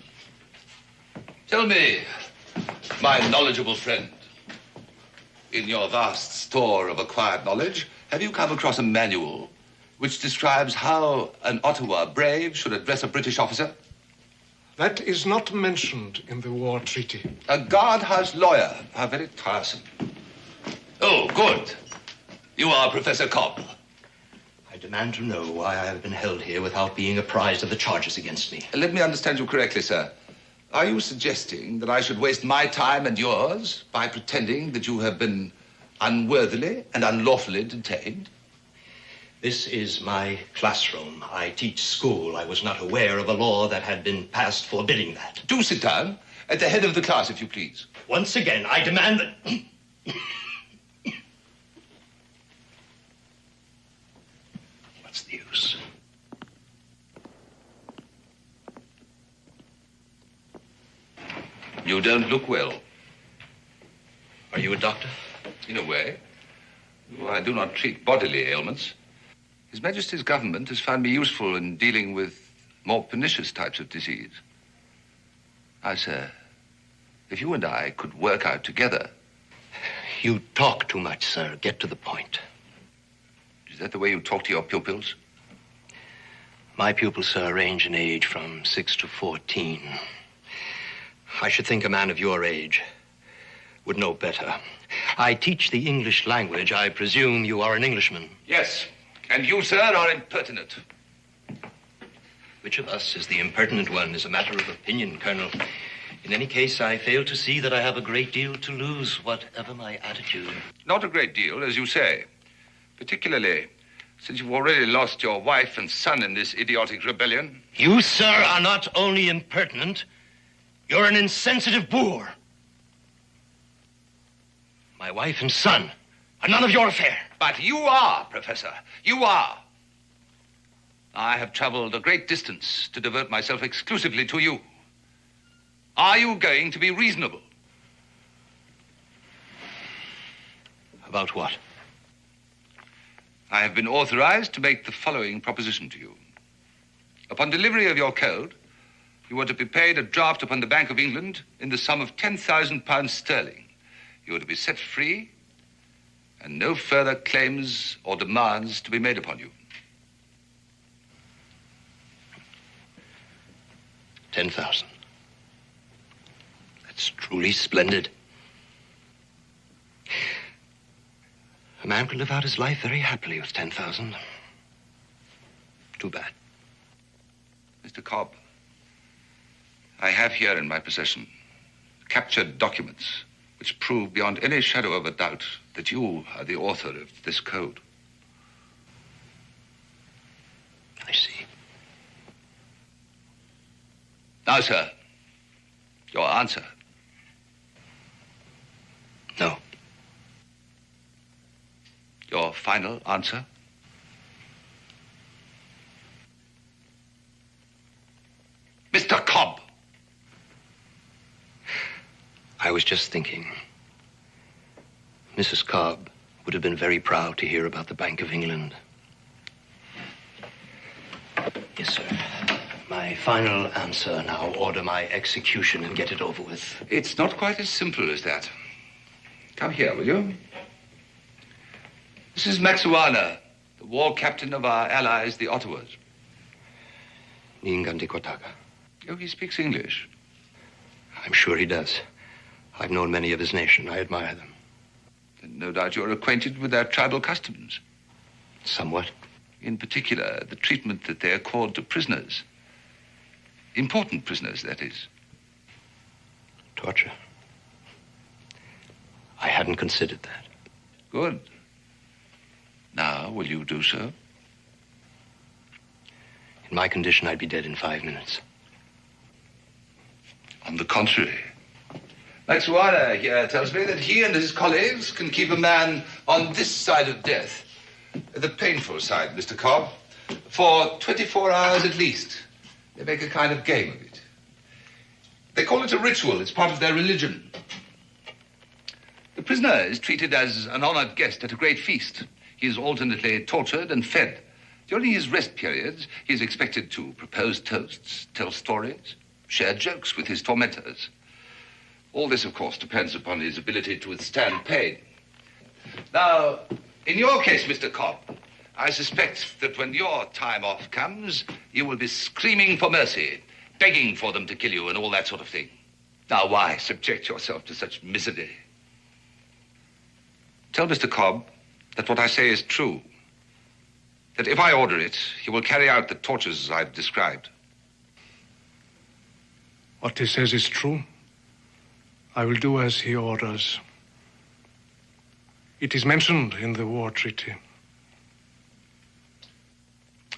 S16: Tell me, my knowledgeable friend, in your vast store of acquired knowledge, have you come across a manual which describes how an Ottawa brave should address a British officer?
S4: That is not mentioned in the war treaty.
S16: A guardhouse lawyer. How very tiresome. Oh, good. You are Professor Cobb.
S13: I demand to know why I have been held here without being apprised of the charges against me.
S16: Let me understand you correctly, sir. Are you suggesting that I should waste my time and yours by pretending that you have been unworthily and unlawfully detained?
S17: This is my classroom. I teach school. I was not aware of a law that had been passed forbidding that.
S16: Do sit down. At the head of the class, if you please.
S17: Once again, I demand that... What's the use?
S16: You don't look well.
S17: Are you a doctor?
S16: In a way. I do not treat bodily ailments. His Majesty's government has found me useful in dealing with more pernicious types of disease. Now, sir, if you and I could work out together...
S17: You talk too much, sir. Get to the point.
S16: Is that the way you talk to your pupils?
S17: My pupils, sir, range in age from 6 to 14. I should think a man of your age would know better. I teach the English language. I presume you are an Englishman.
S16: Yes, and you, sir, are impertinent.
S17: Which of us is the impertinent one is a matter of opinion, Colonel. In any case, I fail to see that I have a great deal to lose, whatever my attitude.
S16: Not a great deal, as you say. Particularly since you've already lost your wife and son in this idiotic rebellion.
S17: You, sir, are not only impertinent, you're an insensitive boor. My wife and son are none of your affair.
S16: But you are, Professor. You are. I have traveled a great distance to devote myself exclusively to you. Are you going to be reasonable?
S17: About what?
S16: I have been authorized to make the following proposition to you. Upon delivery of your code, you are to be paid a draft upon the Bank of England in the sum of £10,000 sterling. You are to be set free, and no further claims or demands to be made upon you.
S17: 10,000. That's truly splendid. A man could live out his life very happily with 10,000. Too bad.
S16: Mr. Cobb, I have here in my possession captured documents which prove beyond any shadow of a doubt that you are the author of this code.
S17: I see.
S16: Now, sir, your answer.
S17: No.
S16: Your final answer? Mr. Cobb!
S17: I was just thinking. Mrs. Cobb would have been very proud to hear about the Bank of England. Yes, sir. My final answer. Now order my execution and get it over with.
S16: It's not quite as simple as that. Come here, will you? This is Maxuana, the war captain of our allies, the Ottawas.
S17: Ningandi Kotaka.
S16: Oh, he speaks English.
S17: I'm sure he does. I've known many of his nation. I admire them.
S16: And no doubt you're acquainted with their tribal customs.
S17: Somewhat.
S16: In particular, the treatment that they accord to prisoners. Important prisoners, that is.
S17: Torture. I hadn't considered that.
S16: Good. Now, will you do so?
S17: In my condition, I'd be dead in 5 minutes.
S16: On the contrary. Maxuana here tells me that he and his colleagues can keep a man on this side of death, the painful side, Mr. Cobb, for 24 hours at least. They make a kind of game of it. They call it a ritual. It's part of their religion. The prisoner is treated as an honored guest at a great feast. He is alternately tortured and fed. During his rest periods, he is expected to propose toasts, tell stories, share jokes with his tormentors. All this, of course, depends upon his ability to withstand pain. Now, in your case, Mr. Cobb, I suspect that when your time off comes, you will be screaming for mercy, begging for them to kill you and all that sort of thing. Now, why subject yourself to such misery? Tell Mr. Cobb that what I say is true. That if I order it, he will carry out the tortures I've described.
S4: What he says is true. I will do as he orders. It is mentioned in the war treaty.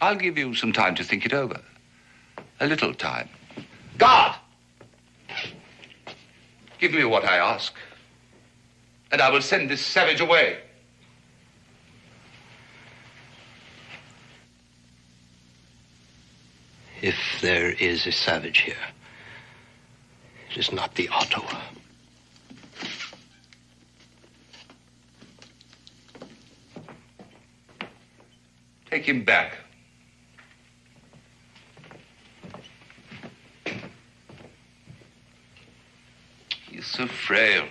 S16: I'll give you some time to think it over. A little time. Guard! Give me what I ask, and I will send this savage away.
S17: If there is a savage here, it is not the Ottawa.
S16: Take him back. He's so frail.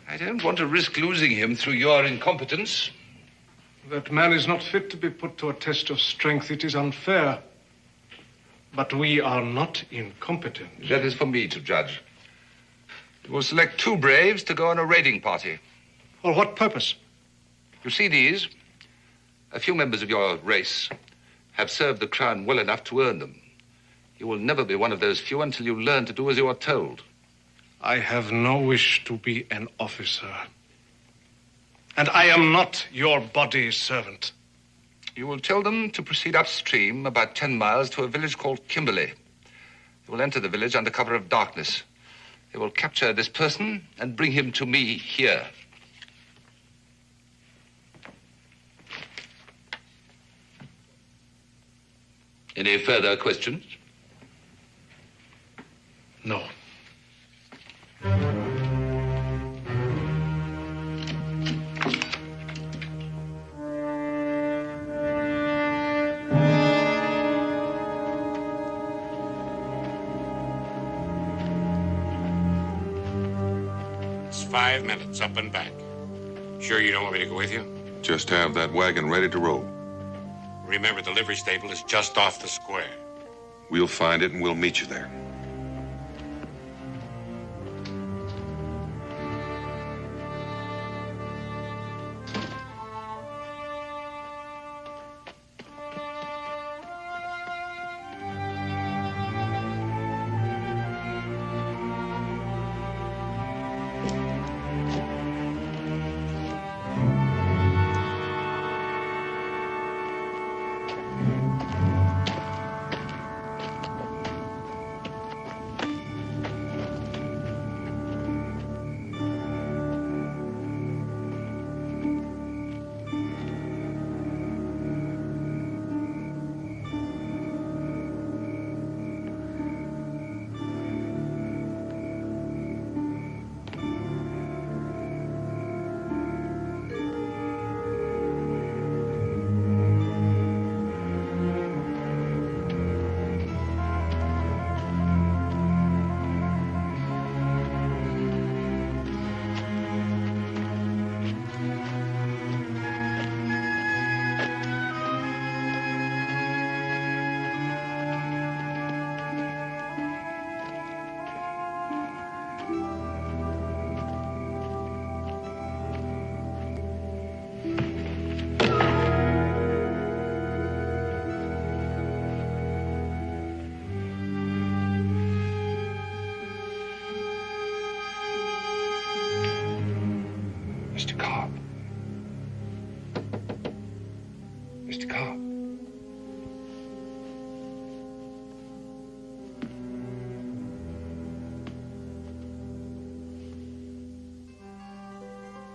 S16: I don't want to risk losing him through your incompetence.
S4: That man is not fit to be put to a test of strength. It is unfair. But we are not incompetent.
S16: That is for me to judge. You will select 2 braves to go on a raiding party.
S4: For what purpose?
S16: You see these? A few members of your race have served the crown well enough to earn them. You will never be one of those few until you learn to do as you are told.
S4: I have no wish to be an officer. And I am not your body servant.
S16: You will tell them to proceed upstream about 10 miles to a village called Kimberley. You will enter the village under cover of darkness. They will capture this person and bring him to me here. Any further questions?
S4: No.
S15: It's 5 minutes up and back. Sure you don't want me to go with you?
S2: Just have that wagon ready to roll.
S15: Remember, the livery stable is just off the square.
S2: We'll find it and we'll meet you there.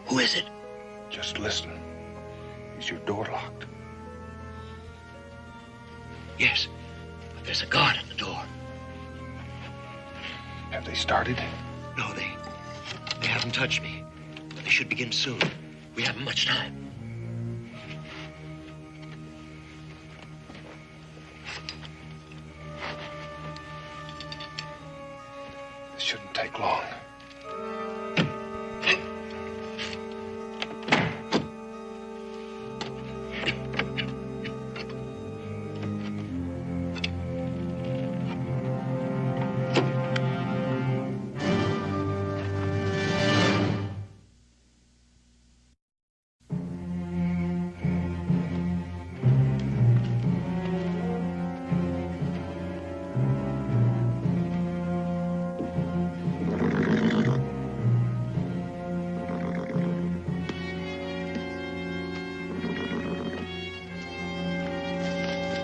S17: Who is it?
S4: Just listen. Is your door locked?
S17: Yes, but there's a guard at the door.
S4: Have they started?
S17: No, they haven't touched me. But they should begin soon. We haven't much time.
S4: This shouldn't take long.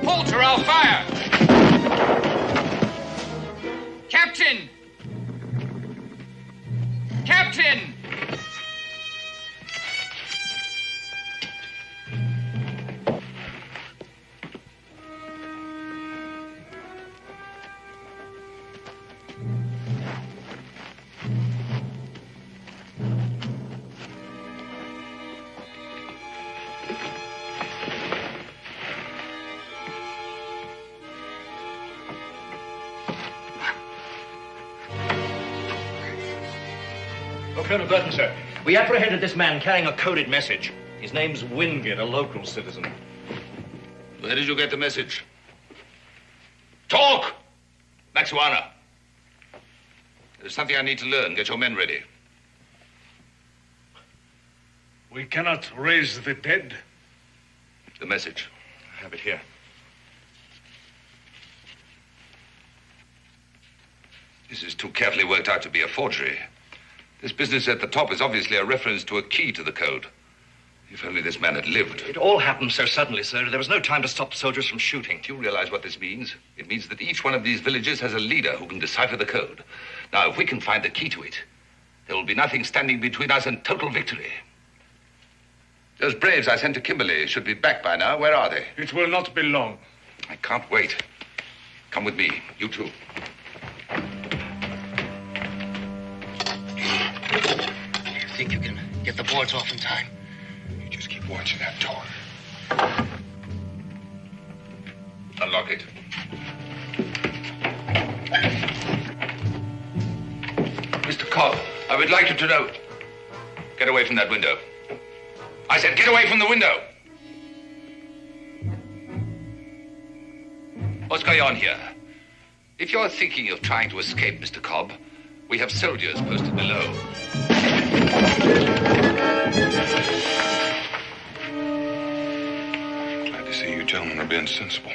S14: Halt or I'll fire! Captain! Captain!
S13: Colonel Burton, sir. We apprehended this man carrying a coded message. His name's Wingate, a local citizen.
S16: Where did you get the message? Talk! Maxuana. There's something I need to learn. Get your men ready.
S4: We cannot raise the dead.
S16: The message.
S13: I have it here.
S16: This is too carefully worked out to be a forgery. This business at the top is obviously a reference to a key to the code. If only this man had lived.
S13: It all happened so suddenly, sir. There was no time to stop the soldiers from shooting.
S16: Do you realize what this means? It means that each one of these villages has a leader who can decipher the code. Now, if we can find the key to it, there will be nothing standing between us and total victory. Those braves I sent to Kimberley should be back by now. Where are they?
S4: It will not be long.
S16: I can't wait. Come with me. You too.
S17: You think you can get the boards off in time?
S6: You just keep watching that door.
S16: Unlock it. Mr. Cobb, I would like you to know. Get away from that window. I said get away from the window. What's going on here? If you're thinking of trying to escape, Mr. Cobb, we have soldiers posted below.
S2: Glad to see you gentlemen are being sensible.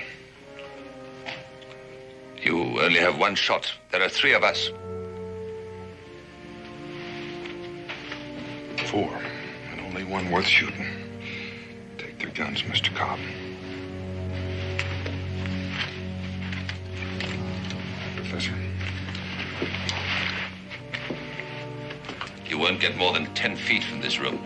S16: You only have one shot. There are 3 of us.
S2: 4, and only one worth shooting. Take their guns, Mr. Cobb. Professor.
S16: You won't get more than 10 feet from this room.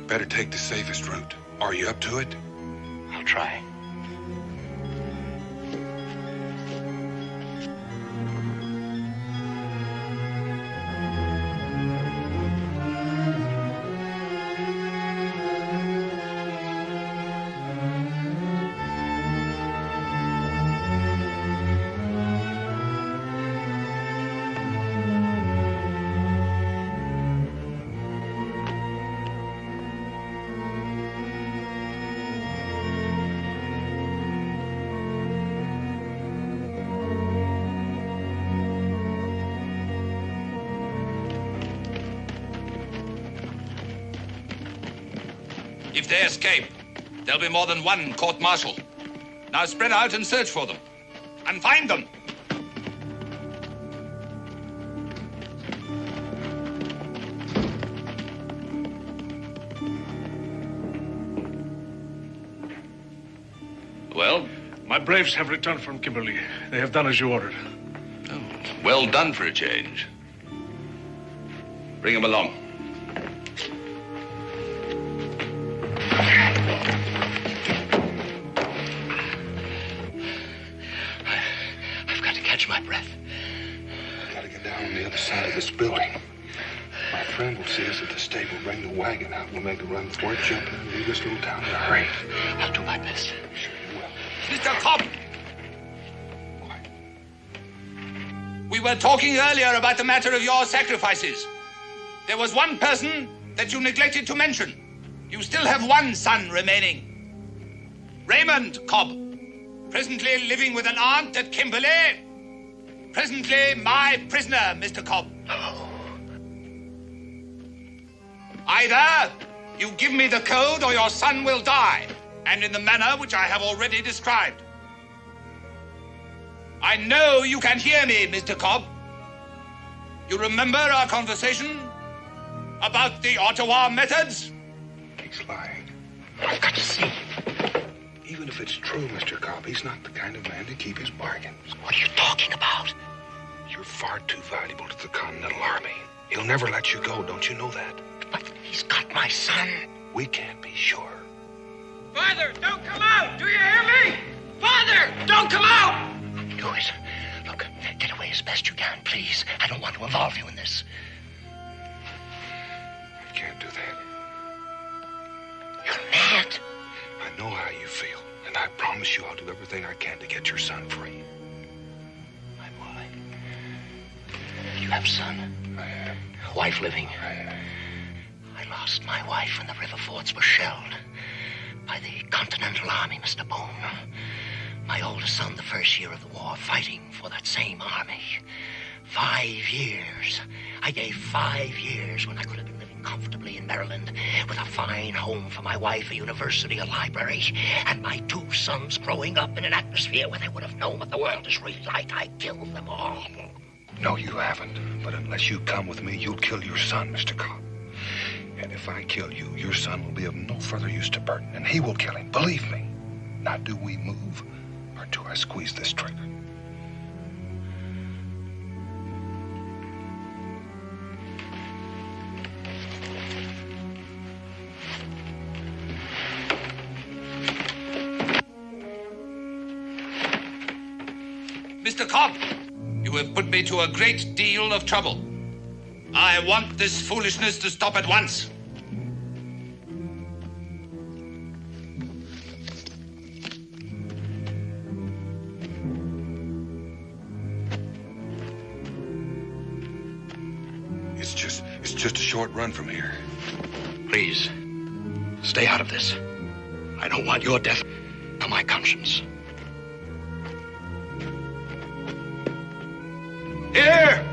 S6: Better take the safest route. Are you up to it?
S17: I'll try.
S16: If they escape, there'll be more than one court-martial. Now spread out and search for them. And find them! Well?
S4: My braves have returned from Kimberley. They have done as you ordered.
S16: Oh, well done for a change. Bring him along.
S17: I've got to catch my breath.
S18: I've got to get down on the other side of this building. My friend will see us at the stable, bring the wagon out. We'll make a run for it, jump in, and leave this little town in a hurry.
S17: I'll do my best.
S18: Sure you will.
S16: Mr. Cobb! We were talking earlier about the matter of your sacrifices. There was one person that you neglected to mention. You still have one son remaining. Raymond Cobb, presently living with an aunt at Kimberley. Presently my prisoner, Mr. Cobb. Either you give me the code or your son will die, and in the manner which I have already described. I know you can hear me, Mr. Cobb. You remember our conversation about the Ottawa methods?
S18: He's lying. I've got to see. Even if it's true, Mr. Cobb, he's not the kind of man to keep his bargains.
S17: What are you talking about?
S18: You're far too valuable to the Continental Army. He'll never let you go, don't you know that?
S17: But he's got my son.
S18: We can't be sure.
S19: Father, don't come out! Do you hear me? Father, don't come out!
S17: Do it. Look, get away as best you can, please. I don't want to involve you in this.
S18: I can't do that.
S17: You're mad.
S18: I know how you feel, and I promise you I'll do everything I can to get your son free.
S17: My boy. You have a son?
S18: I have.
S17: Wife living?
S18: I have.
S17: I lost my wife when the river forts were shelled by the Continental Army, Mr. Boone. My oldest son, the first year of the war, fighting for that same army. 5 years. I gave 5 years when I could have been living comfortably in Maryland with a fine home for my wife, a university, a library, and my 2 sons growing up in an atmosphere where they would have known what the world is really like. I killed them all.
S18: No, you haven't. But unless you come with me, you'll kill your son, Mr. Cobb. And if I kill you, your son will be of no further use to Burton, and he will kill him. Believe me. Now, do we move, or do I squeeze this trigger?
S16: Mr. Cobb, you have put me to a great deal of trouble. I want this foolishness to stop at once.
S18: It's just a short run from here.
S17: Please, stay out of this. I don't want your death on my conscience.
S19: Here!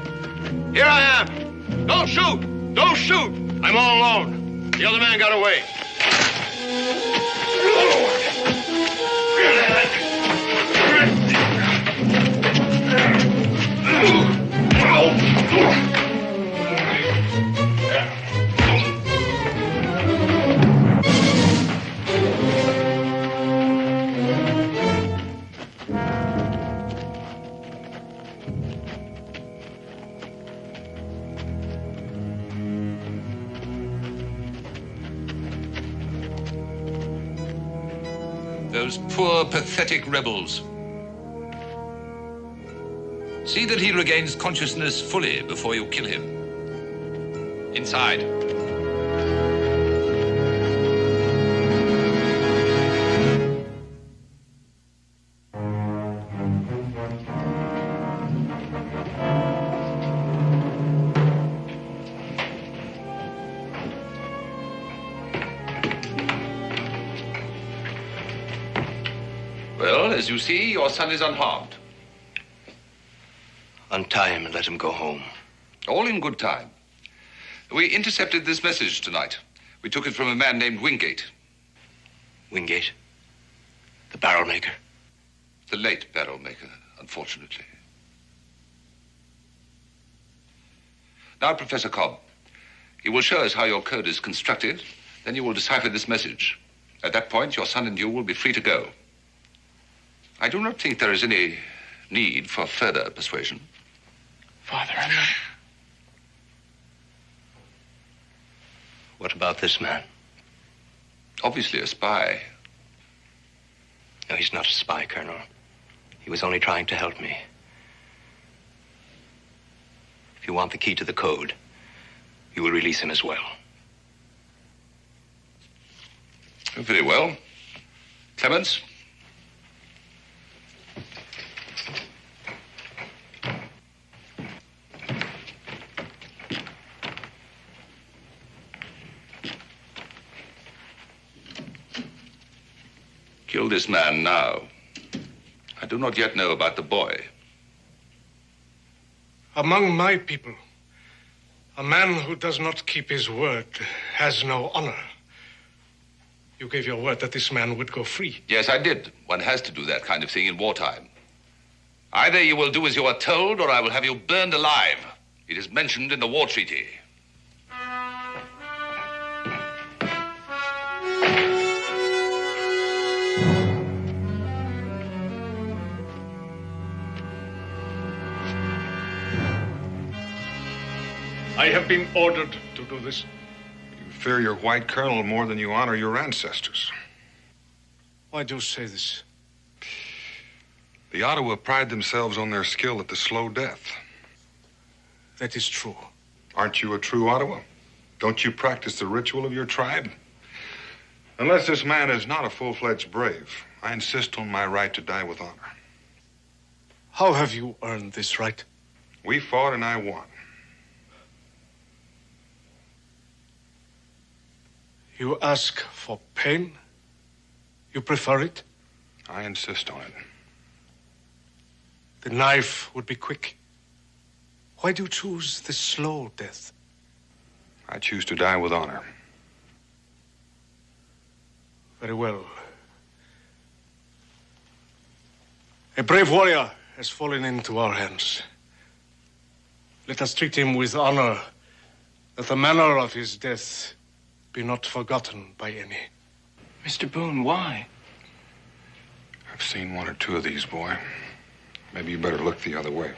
S19: Here I am! Don't shoot! Don't shoot! I'm all alone. The other man got away.
S16: Those poor, pathetic rebels. See that he regains consciousness fully before you kill him. Inside. Well, as you see, your son is unharmed.
S17: Untie him and let him go home.
S16: All in good time. We intercepted this message tonight. We took it from a man named Wingate.
S17: Wingate? The barrel maker?
S16: The late barrel maker, unfortunately. Now, Professor Cobb, you will show us how your code is constructed. Then you will decipher this message. At that point, your son and you will be free to go. I do not think there is any need for further persuasion.
S17: Father, I'm not... What about this man?
S16: Obviously a spy.
S17: No, he's not a spy, Colonel. He was only trying to help me. If you want the key to the code, you will release him as well.
S16: Very well. Clements? Kill this man now. I do not yet know about the boy.
S4: Among my people, a man who does not keep his word has no honor. You gave your word that this man would go free.
S16: Yes, I did. One has to do that kind of thing in wartime. Either you will do as you are told, or I will have you burned alive. It is mentioned in the war treaty.
S4: I have been ordered to do this.
S2: You fear your white colonel more than you honor your ancestors.
S4: Why do you say this?
S2: The Ottawa pride themselves on their skill at the slow death.
S4: That is true.
S2: Aren't you a true Ottawa? Don't you practice the ritual of your tribe? Unless this man is not a full-fledged brave, I insist on my right to die with honor.
S4: How have you earned this right?
S2: We fought and I won.
S4: You ask for pain? You prefer it?
S2: I insist on it.
S4: The knife would be quick. Why do you choose the slow death?
S2: I choose to die with honor.
S4: Very well. A brave warrior has fallen into our hands. Let us treat him with honor, that the manner of his death be not forgotten by any.
S20: Mr. Boone, why?
S2: I've seen one or two of these, boy. Maybe you better look the other way.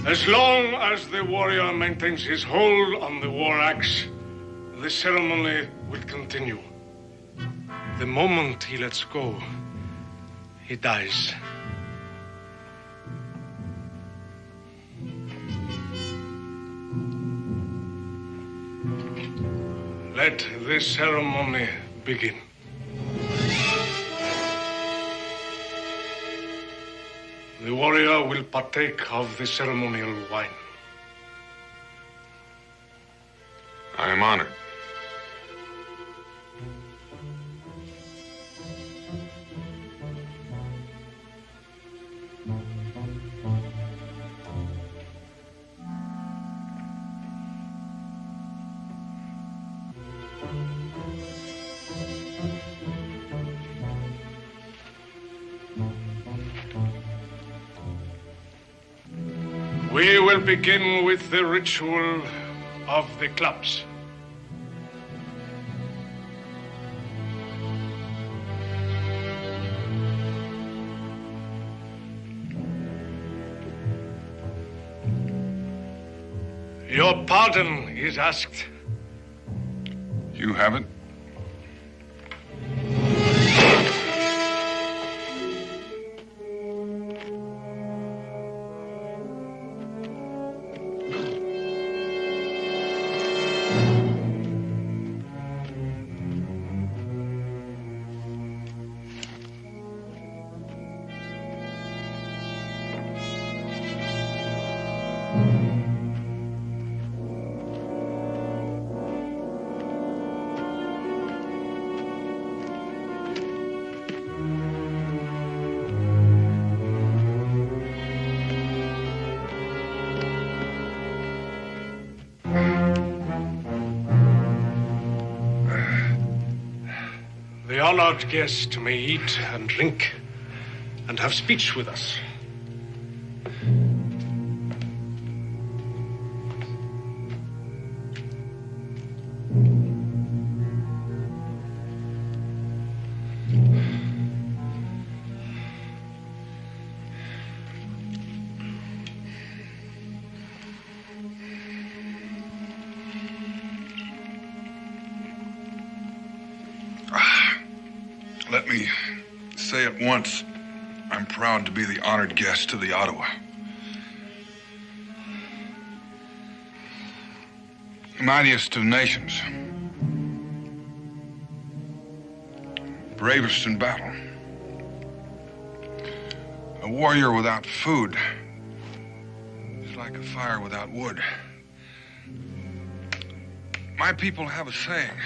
S4: As long as the warrior maintains his hold on the war axe, the ceremony will continue. The moment he lets go, he dies. Let the ceremony begin. The warrior will partake of the ceremonial wine.
S2: I am honored.
S4: We will begin with the ritual of the clubs. Your pardon is asked.
S2: You haven't?
S4: The honored guest may eat and drink and have speech with us.
S18: Let me say at once, I'm proud to be the honored guest of the Ottawa. Mightiest of nations. Bravest in battle. A warrior without food is like a fire without wood. My people have a saying.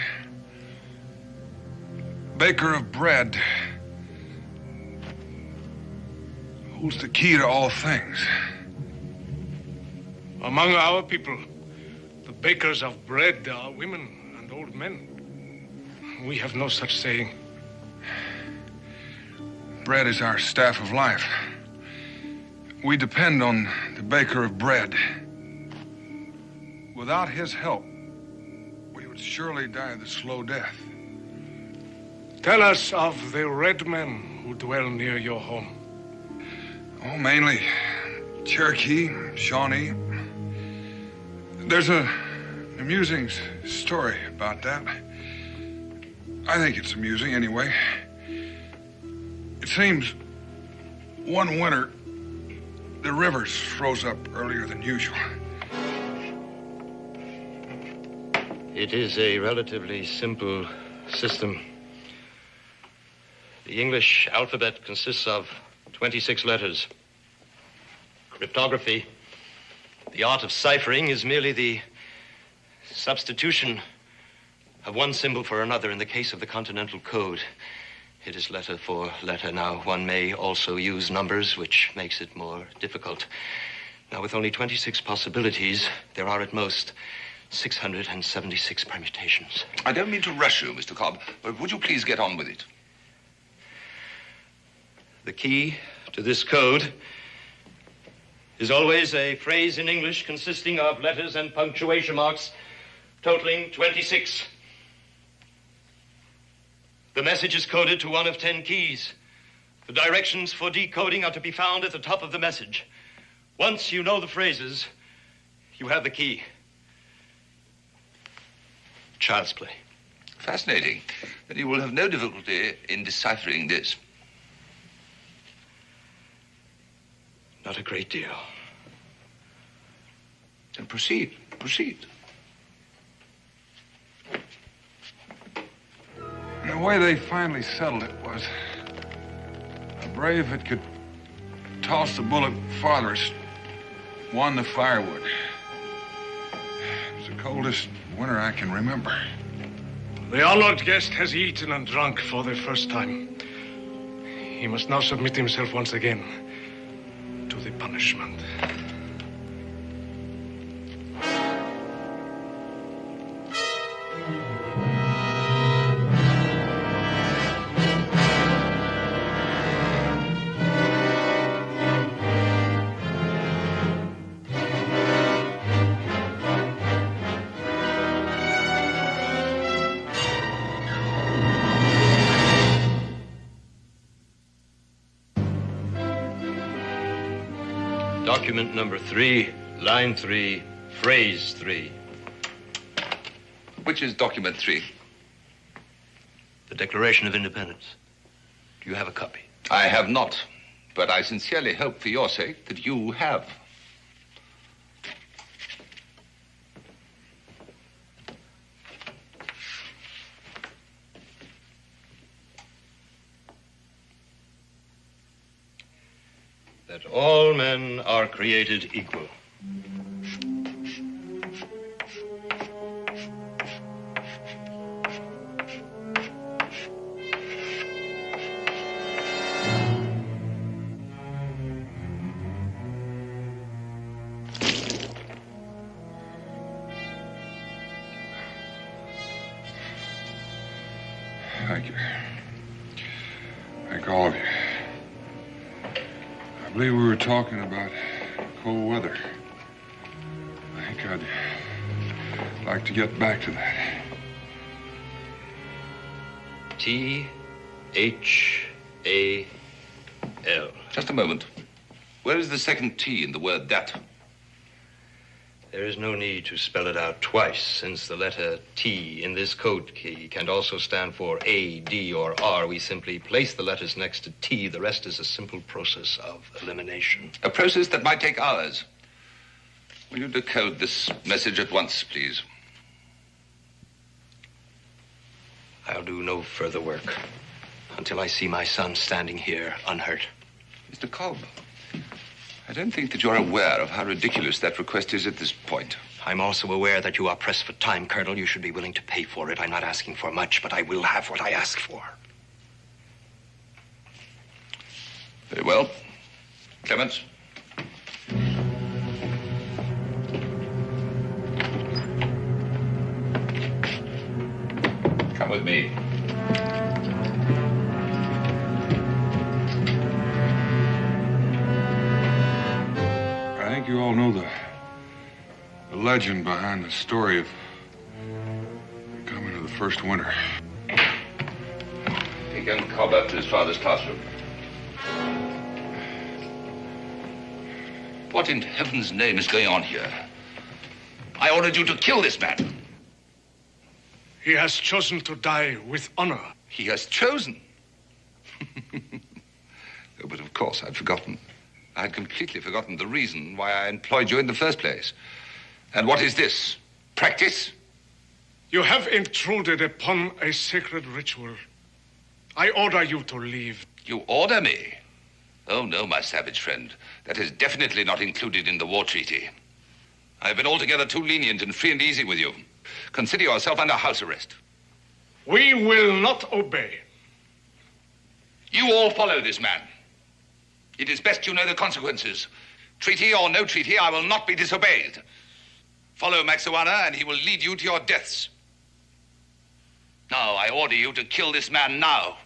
S18: Baker of bread holds the key to all things.
S4: Among our people, the bakers of bread are women and old men. We have no such saying.
S18: Bread is our staff of life. We depend on the baker of bread. Without his help, we would surely die the slow death.
S4: Tell us of the red men who dwell near your home.
S18: Oh, mainly Cherokee, Shawnee. There's an amusing story about that. I think it's amusing anyway. It seems one winter, the rivers froze up earlier than usual.
S17: It is a relatively simple system. The English alphabet consists of 26 letters. Cryptography, the art of ciphering, is merely the substitution of one symbol for another. In the case of the Continental Code, it is letter for letter. Now, one may also use numbers, which makes it more difficult. Now, with only 26 possibilities, there are at most 676 permutations.
S16: I don't mean to rush you, Mr. Cobb, but would you please get on with it?
S17: The key to this code is always a phrase in English consisting of letters and punctuation marks totaling 26. The message is coded to one of 10 keys. The directions for decoding are to be found at the top of the message. Once you know the phrases, you have the key. Child's play.
S16: Fascinating. Then you will have no difficulty in deciphering this.
S17: Not a great deal.
S16: Then proceed. Proceed.
S18: And the way they finally settled it was a brave that could toss the bullet farthest won the firewood. It was the coldest winter I can remember.
S4: The honored guest has eaten and drunk for the first time. He must now submit himself once again to the punishment.
S17: Document number 3, line 3, phrase 3.
S16: Which is document 3?
S17: The Declaration of Independence. Do you have a copy?
S16: I have not, but I sincerely hope for your sake that you have.
S17: That all men are created equal.
S2: Thank you. Thank all of you. I believe we were talking about cold weather. I think I'd like to get back to that.
S16: T-H-A-L. Just a moment. Where is the second T in the word that?
S17: There is no need to spell it out twice, since the letter T in this code key can also stand for A, D, or R. We simply place the letters next to T. The rest is a simple process of elimination.
S16: A process that might take hours. Will you decode this message at once, please?
S17: I'll do no further work until I see my son standing here unhurt.
S16: Mr. Cobb, I don't think that you're aware of how ridiculous that request is at this point.
S17: I'm also aware that you are pressed for time, Colonel. You should be willing to pay for it. I'm not asking for much, but I will have what I ask for.
S16: Very well. Clements. Come with me.
S2: I think you all know the legend behind the story of the coming of the first winter.
S16: Take young Cobb up to his father's classroom. What in heaven's name is going on here? I ordered you to kill this man.
S4: He has chosen to die with honor.
S16: He has chosen? Oh, but of course, I'd forgotten. I had completely forgotten the reason why I employed you in the first place. And what is this? Practice?
S4: You have intruded upon a sacred ritual. I order you to leave.
S16: You order me? Oh, no, my savage friend. That is definitely not included in the war treaty. I've been altogether too lenient and free and easy with you. Consider yourself under house arrest.
S4: We will not obey.
S16: You all follow this man. It is best you know the consequences. Treaty or no treaty, I will not be disobeyed. Follow Maxuana, and he will lead you to your deaths. Now, I order you to kill this man now,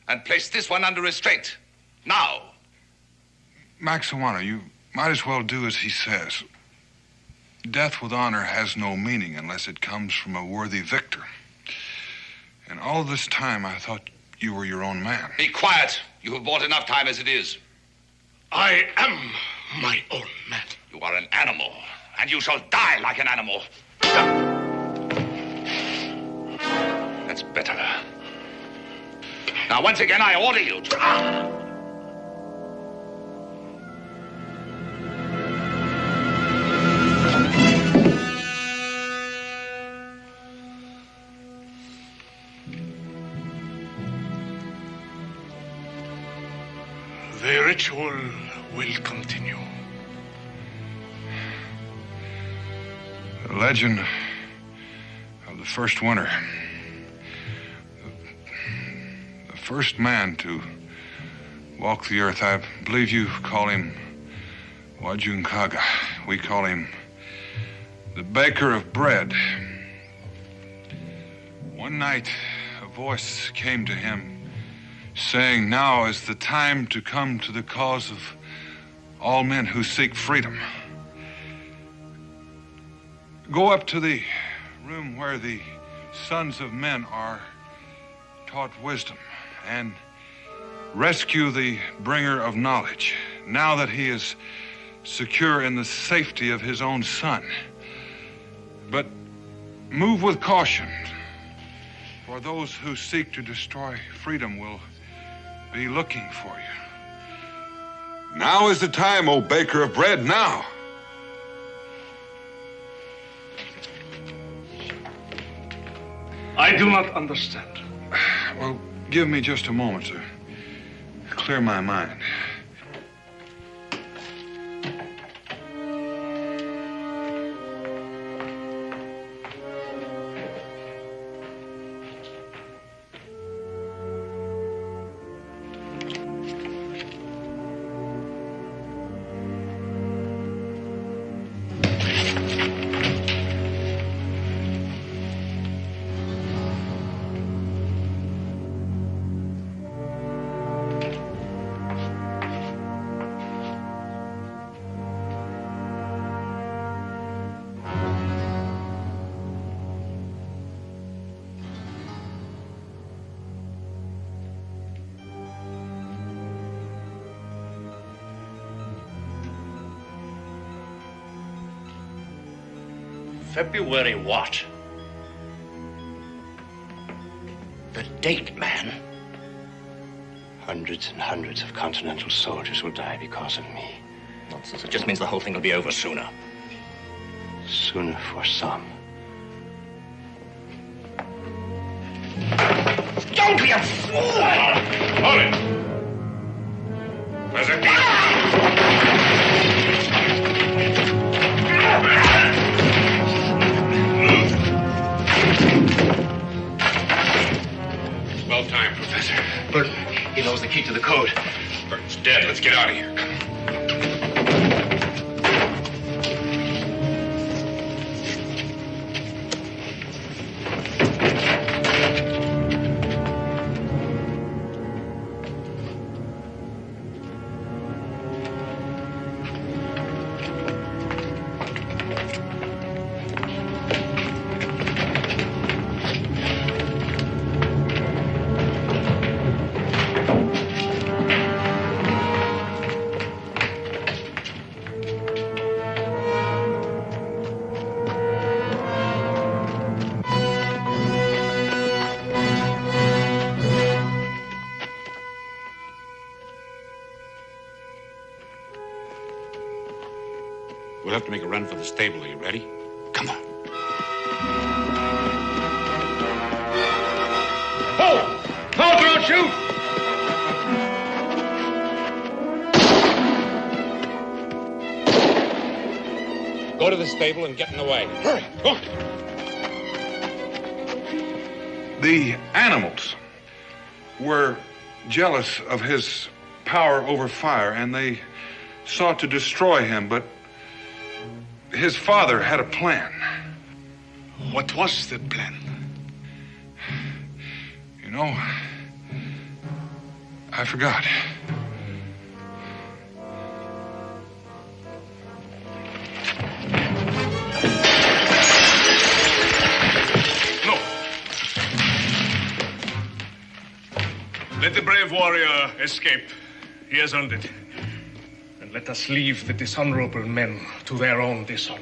S16: and place this one under restraint. Now.
S2: Maxuana, you might as well do as he says. Death with honor has no meaning unless it comes from a worthy victor. And all this time, I thought you were your own man.
S16: Be quiet. You have bought enough time as it is.
S4: I am my own man.
S16: You are an animal, and you shall die like an animal. That's better. Now, once again, I order you to...
S4: The ritual will continue.
S2: The legend of the first winter. The first man to walk the earth. I believe you call him Wajunkaga. We call him the baker of bread. One night, a voice came to him saying, now is the time to come to the cause of all men who seek freedom. Go up to the room where the sons of men are taught wisdom and rescue the bringer of knowledge, now that he is secure in the safety of his own son. But move with caution, for those who seek to destroy freedom will be looking for you. Now is the time, O baker of bread, now.
S4: I do not understand.
S2: Well, give me just a moment to clear my mind.
S3: February what? The date, man.
S17: Hundreds and hundreds of Continental soldiers will die because of me.
S3: Nonsense. It just means the whole thing will be over sooner.
S17: Sooner for some.
S3: Don't be a fool!
S6: Hold it! Where's it?
S3: Well timed, Professor. Burton, he knows the key to the code.
S6: Burton's dead. Let's get out of here.
S15: We'll have to make a run for the stable. Are you ready? Come on.
S19: Hold! Hold, don't shoot!
S15: Go to the stable and get in the wagon. Hurry. Go on.
S6: The animals were jealous of his power over fire, and they sought to destroy him, but his father had a plan.
S4: What was the plan?
S6: You know, I forgot.
S4: No. Let the brave warrior escape. He has earned it. And let us leave the dishonorable men to their own dishonor.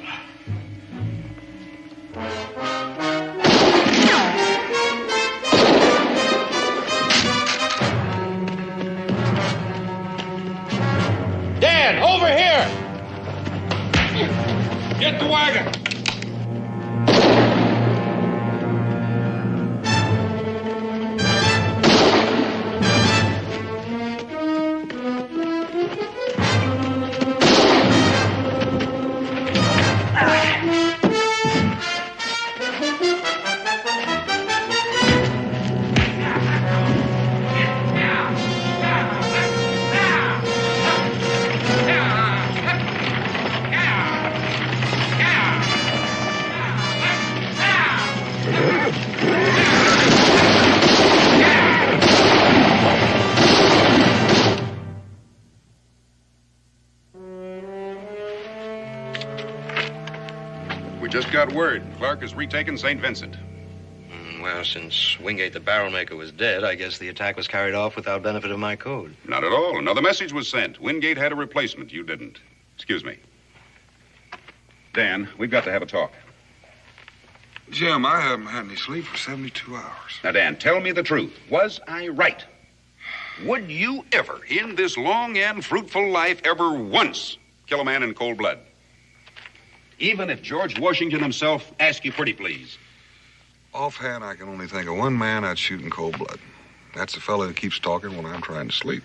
S19: Dan, over here!
S6: Get the wagon!
S12: We just got word. Clark has retaken St. Vincent.
S17: Well, since Wingate the barrel maker was dead, I guess the attack was carried off without benefit of my code.
S12: Not at all. Another message was sent. Wingate had a replacement. You didn't. Excuse me. Dan, we've got to have a talk.
S6: Jim, I haven't had any sleep for 72 hours.
S12: Now, Dan, tell me the truth. Was I right? Would you ever, in this long and fruitful life, ever once kill a man in cold blood? Even if George Washington himself asked you pretty please.
S6: Offhand, I can only think of one man I'd shoot in cold blood. That's the fellow who keeps talking when I'm trying to sleep.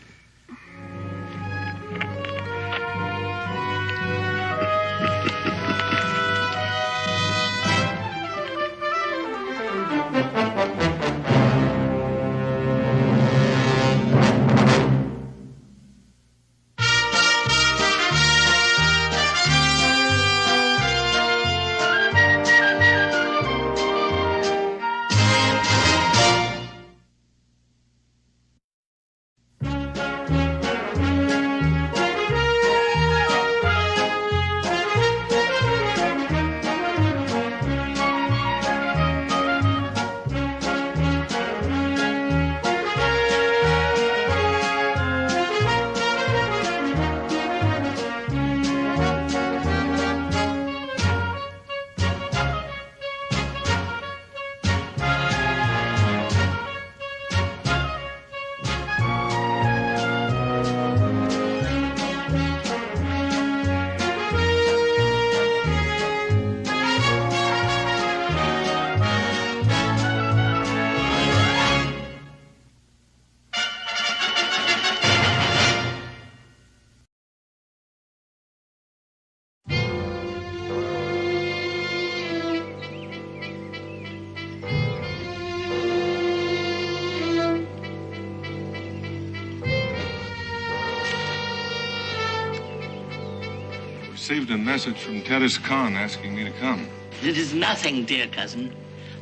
S7: Received a message from Tennis Khan asking me to come.
S21: It is nothing, dear cousin.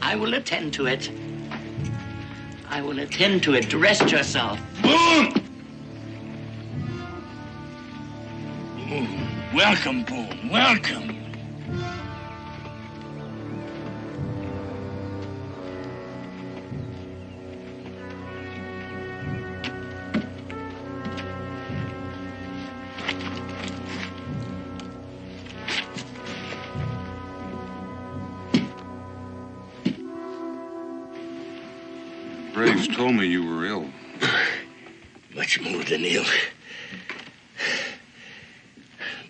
S21: I will attend to it. I will attend to it. Rest yourself.
S19: Boone! Boone. Welcome, Boone. Welcome.
S2: Braves told me you were ill.
S19: Much more than ill.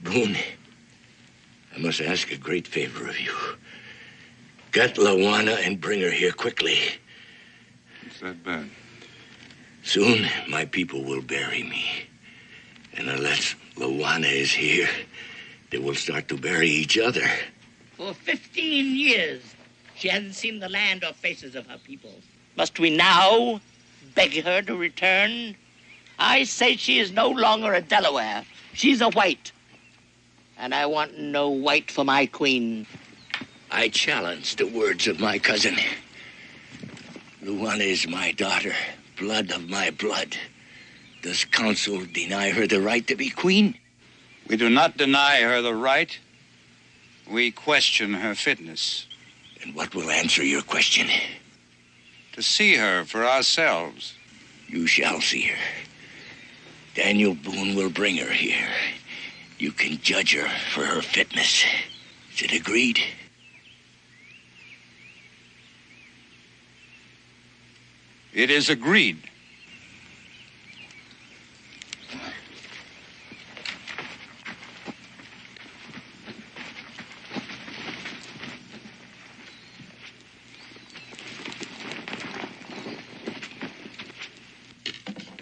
S19: Boone, I must ask a great favor of you. Get Lawana and bring her here quickly.
S2: It's that bad.
S19: Soon, my people will bury me. And unless Lawana is here, they will start to bury each other.
S21: For 15 years, she hasn't seen the land or faces of her people. Must we now beg her to return? I say she is no longer a Delaware. She's a white. And I want no white for my queen. I challenge the words of my cousin. Luana is my daughter, blood of my blood. Does council deny her the right to be queen?
S22: We do not deny her the right. We question her fitness.
S19: And what will answer your question?
S22: To see her for ourselves.
S19: You shall see her. Daniel Boone will bring her here. You can judge her for her fitness. Is it agreed?
S22: It is agreed.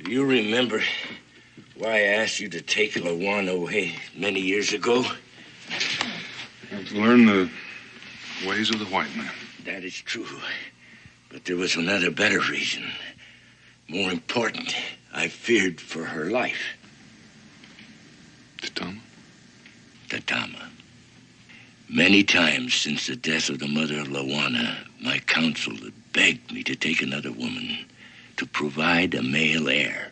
S19: Do you remember why I asked you to take Lawana away many years ago?
S2: To learn the ways of the white man.
S19: That is true. But there was another better reason. More important, I feared for her life.
S2: Tatama?
S19: Tatama. Many times since the death of the mother of Lawana, my council had begged me to take another woman to provide a male heir.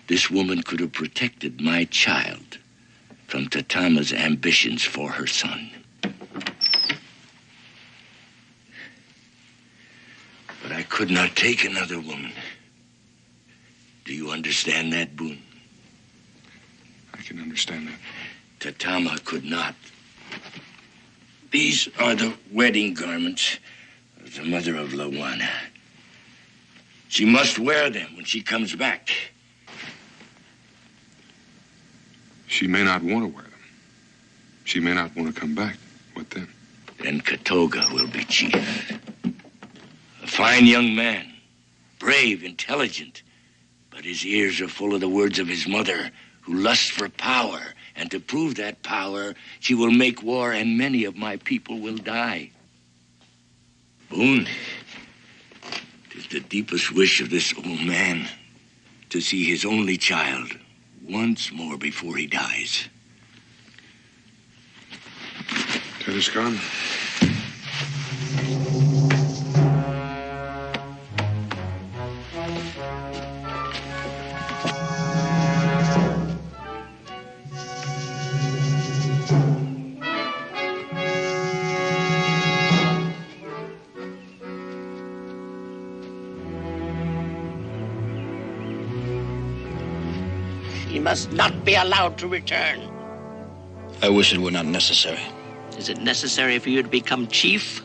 S19: This woman could have protected my child from Tatama's ambitions for her son. But I could not take another woman. Do you understand that, Boone?
S2: I can understand that.
S19: Tatama could not. These are the wedding garments of the mother of Lawana. She must wear them when she comes back.
S2: She may not want to wear them. She may not want to come back. What then?
S19: Then Katoga will be chief. A fine young man, brave, intelligent, but his ears are full of the words of his mother, who lusts for power, and to prove that power, she will make war, and many of my people will die. Boone, it is the deepest wish of this old man to see his only child once more before he dies.
S2: Teddy's gone.
S21: He must not be allowed to return.
S23: I wish it were not necessary.
S21: Is it necessary for you to become chief?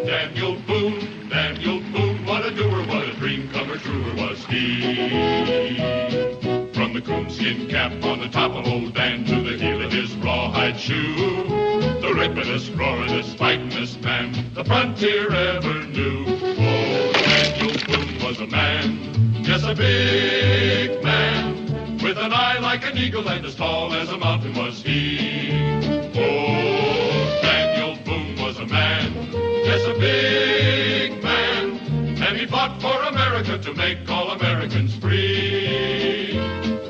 S5: Daniel Boone, what a doer, what a dream comer, truer was he. From the coonskin cap on the top of old Dan to the heel of his rawhide shoe, the ripidest, roaringest, fightingest man the frontier ever knew. Oh, Daniel Boone was a man, yes, a big man, with an eye like an eagle and as tall as a mountain was he. Oh, Daniel Boone was a man, a big man, and he fought for America to make all Americans free.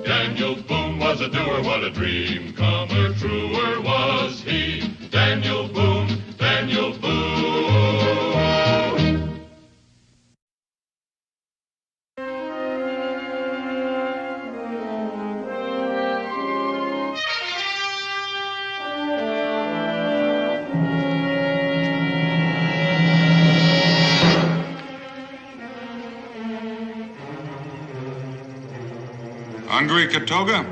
S5: Daniel Boone was a doer, what a dream comer, truer was he. Daniel Boone, Daniel Boone.
S2: Hungry, Katoga?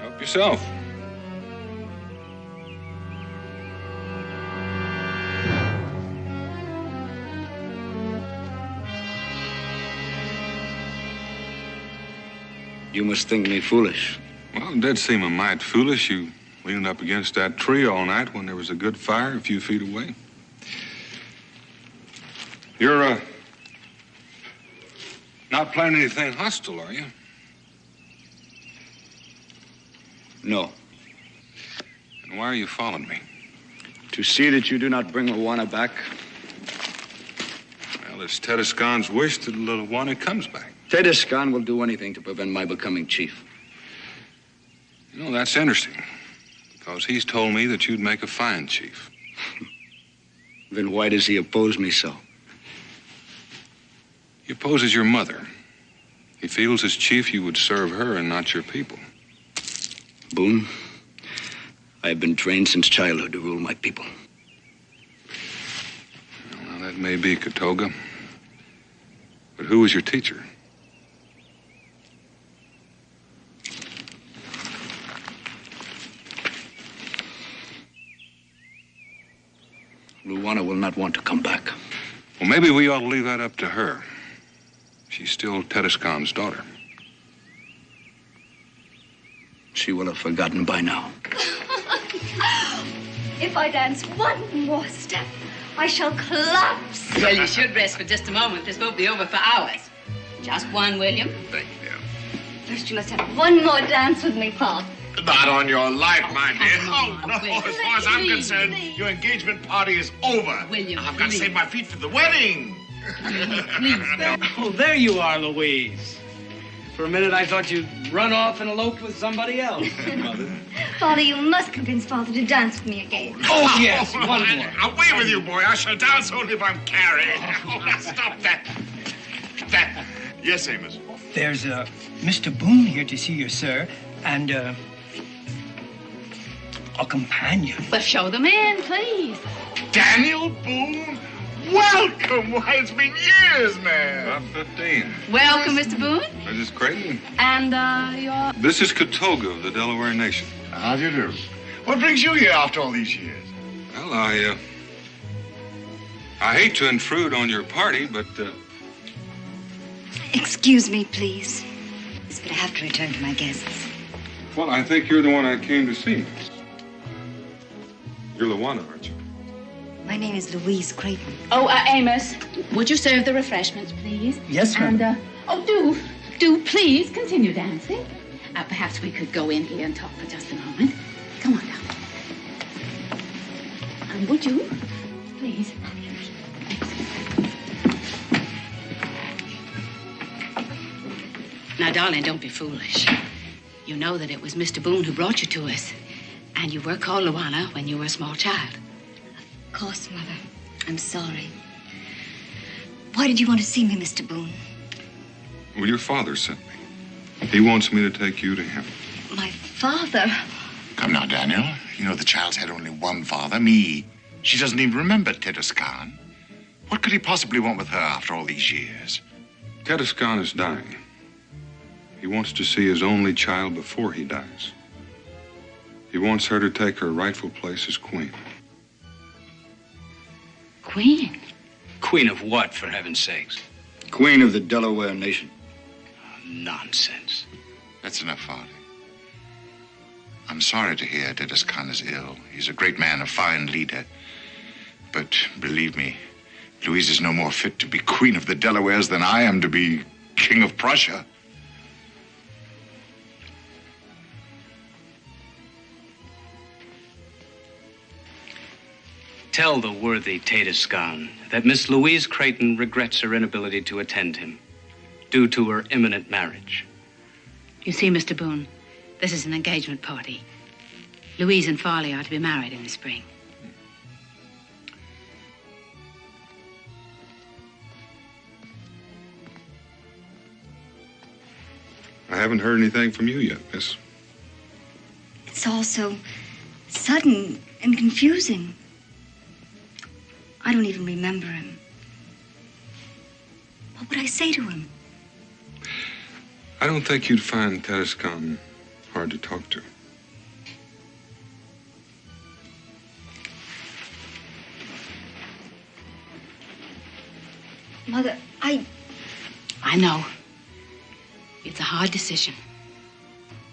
S2: Help yourself.
S23: You must think me foolish.
S2: Well, it did seem a mite foolish. You leaning up against that tree all night when there was a good fire a few feet away. You're, not planning anything hostile, are you?
S23: No.
S2: And why are you following me?
S23: To see that you do not bring Luana back.
S2: Well, it's Tedescon's wish that Luana comes back.
S23: Tedescan will do anything to prevent my becoming chief.
S2: You know, that's interesting. Because he's told me that you'd make a fine chief.
S23: Then why does he oppose me so?
S2: He opposes your mother. He feels as chief you would serve her and not your people.
S23: Boone, I have been trained since childhood to rule my people.
S2: Well, that may be, Katoga. But who was your teacher?
S23: Luana will not want to come back.
S2: Well, maybe we ought to leave that up to her. She's still Tedescon's daughter.
S23: She will have forgotten by now.
S8: If I dance one more step, I shall collapse.
S9: Well, you should rest for just a moment. This won't be over for hours. Just one, William.
S18: Thank you.
S8: First, you must have one more dance with me, Pop.
S18: Not on your life, my dear.
S9: Oh,
S18: no.
S9: William,
S18: As far as I'm
S9: please,
S18: concerned,
S9: please.
S18: your engagement party is over.
S9: William,
S18: I've got to
S9: please.
S18: save my feet for the wedding.
S10: Oh, there you are, Louise. For a minute, I thought you'd run off and eloped with somebody else, Mother.
S8: Father, you must convince Father to dance with me again.
S10: Oh, yes, one more.
S18: Away with you, boy. I shall dance only if I'm carried. Stop that. That. Yes, Amos.
S24: There's Mr. Boone here to see you, sir, and a companion.
S9: Well, show them in, please.
S18: Daniel Boone? Welcome. Why, it's been years, man.
S2: About 15.
S9: Welcome, Mr. Boone.
S2: This is Creighton.
S9: And, your...
S2: This is Katoga of the Delaware Nation.
S18: How do you do? What brings you here after all these years?
S2: Well, I hate to intrude on your party, but,
S8: Excuse me, please. But I have to return to my guests.
S2: well, I think you're the one I came to see. You're Luana, aren't you?
S8: My name is Louise Creighton.
S9: Oh, Amos, would you serve the refreshments, please?
S24: Yes, ma'am.
S9: And, do please continue dancing. Perhaps we could go in here and talk for just a moment. Come on down. Would you, please? Now, darling, don't be foolish. You know that it was Mr. Boone who brought you to us. And you were called Luana when you were a small child.
S8: Of course, Mother. I'm sorry. Why did you want to see me, Mr. Boone?
S2: Well, your father sent me. He wants me to take you to him.
S8: My father?
S18: Come now, Daniel. You know the child's had only one father, me. She doesn't even remember Tedescan. What could he possibly want with her after all these years?
S2: Tedescan is dying. He wants to see his only child before he dies. He wants her to take her rightful place as queen.
S9: Queen?
S23: Queen of what, for heaven's sakes? Queen of the Delaware Nation.
S18: Nonsense. That's enough, Father. I'm sorry to hear Tedescan is ill. He's a great man, a fine leader. But believe me, Louise is no more fit to be Queen of the Delawares than I am to be King of Prussia.
S10: Tell the worthy Tatiscan that Miss Louise Creighton regrets her inability to attend him due to her imminent marriage.
S9: You see, Mr. Boone, this is an engagement party. Louise and Farley are to be married in the spring.
S2: I haven't heard anything from you yet, miss.
S8: It's all so sudden and confusing. I don't even remember him. What would I say to him?
S2: I don't think you'd find Tatiscan hard to talk to.
S8: Mother,
S9: I know. It's a hard decision.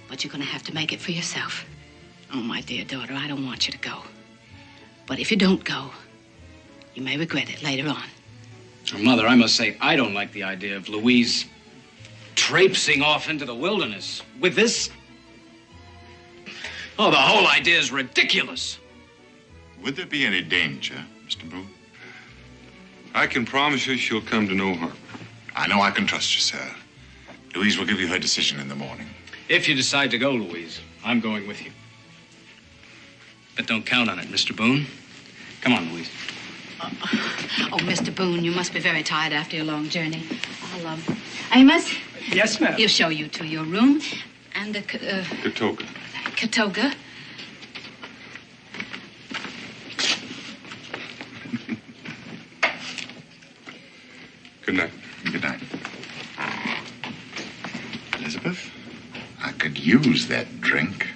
S9: But you're going to have to make it for yourself. Oh, my dear daughter, I don't want you to go. But if you don't go, you may regret it later on.
S10: Mother, I must say, I don't like the idea of Louise traipsing off into the wilderness with this. Oh, the whole idea is ridiculous.
S6: Would there be any danger, Mr. Boone?
S2: I can promise you she'll come to no harm.
S6: I know I can trust you, sir. Louise will give you her decision in the morning.
S10: If you decide to go, Louise, I'm going with you. But don't count on it, Mr. Boone. Come on, Louise.
S9: Oh, Mr. Boone, you must be very tired after your long journey. I'll, Amos?
S24: Yes, ma'am.
S9: He'll show you to your room and the,
S2: Katoga.
S9: Katoga.
S2: Good night.
S6: Good night. Elizabeth, I could use that drink.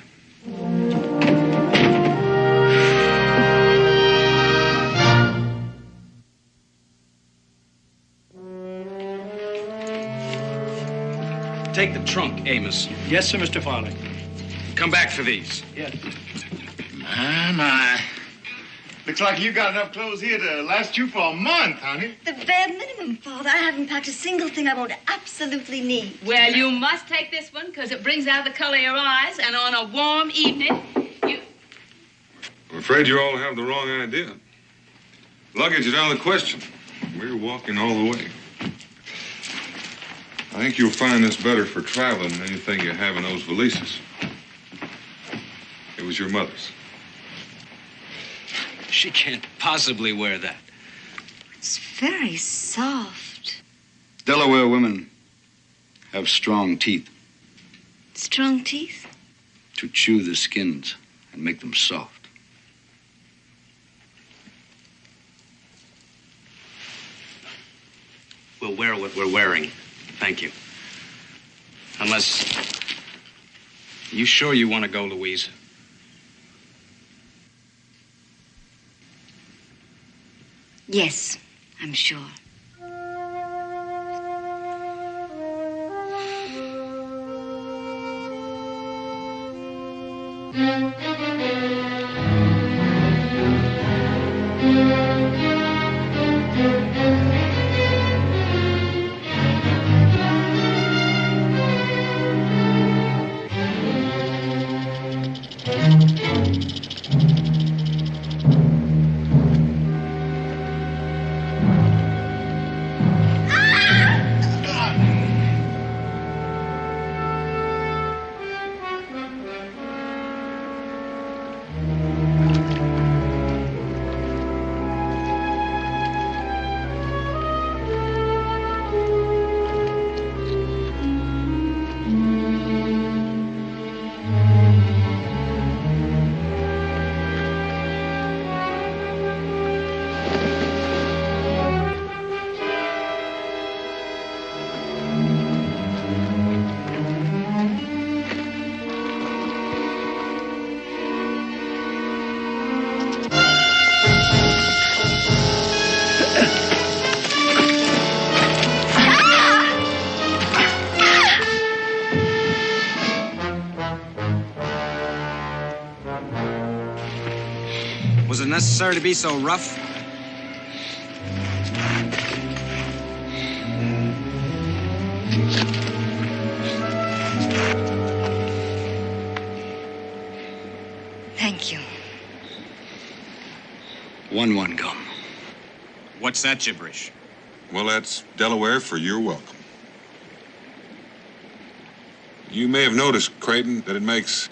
S10: Take the trunk, Amos.
S4: Yes, sir, Mr. Farley.
S10: Come back for these.
S4: Yes.
S6: My. Looks like you got enough clothes here to last you for a month, honey.
S8: The bare minimum, Father. I haven't packed a single thing I won't absolutely need.
S9: Well, you must take this one because it brings out the color of your eyes, and on a warm evening,
S2: I'm afraid you all have the wrong idea. Luggage is out of the question. We're walking all the way. I think you'll find this better for traveling than anything you have in those valises. It was your mother's.
S10: She can't possibly wear that.
S8: It's very soft.
S23: Delaware women have strong teeth
S8: Strong teeth?
S23: to chew the skins and make them soft.
S10: We'll wear what we're wearing. Thank you. Unless... You sure you want to go, Louise?
S8: Yes, I'm sure.
S10: Was it necessary to be so rough?
S8: Thank you.
S23: 1-1 gum.
S1: What's that gibberish?
S6: Well, that's Delaware for you're welcome. You may have noticed, Creighton, that it makes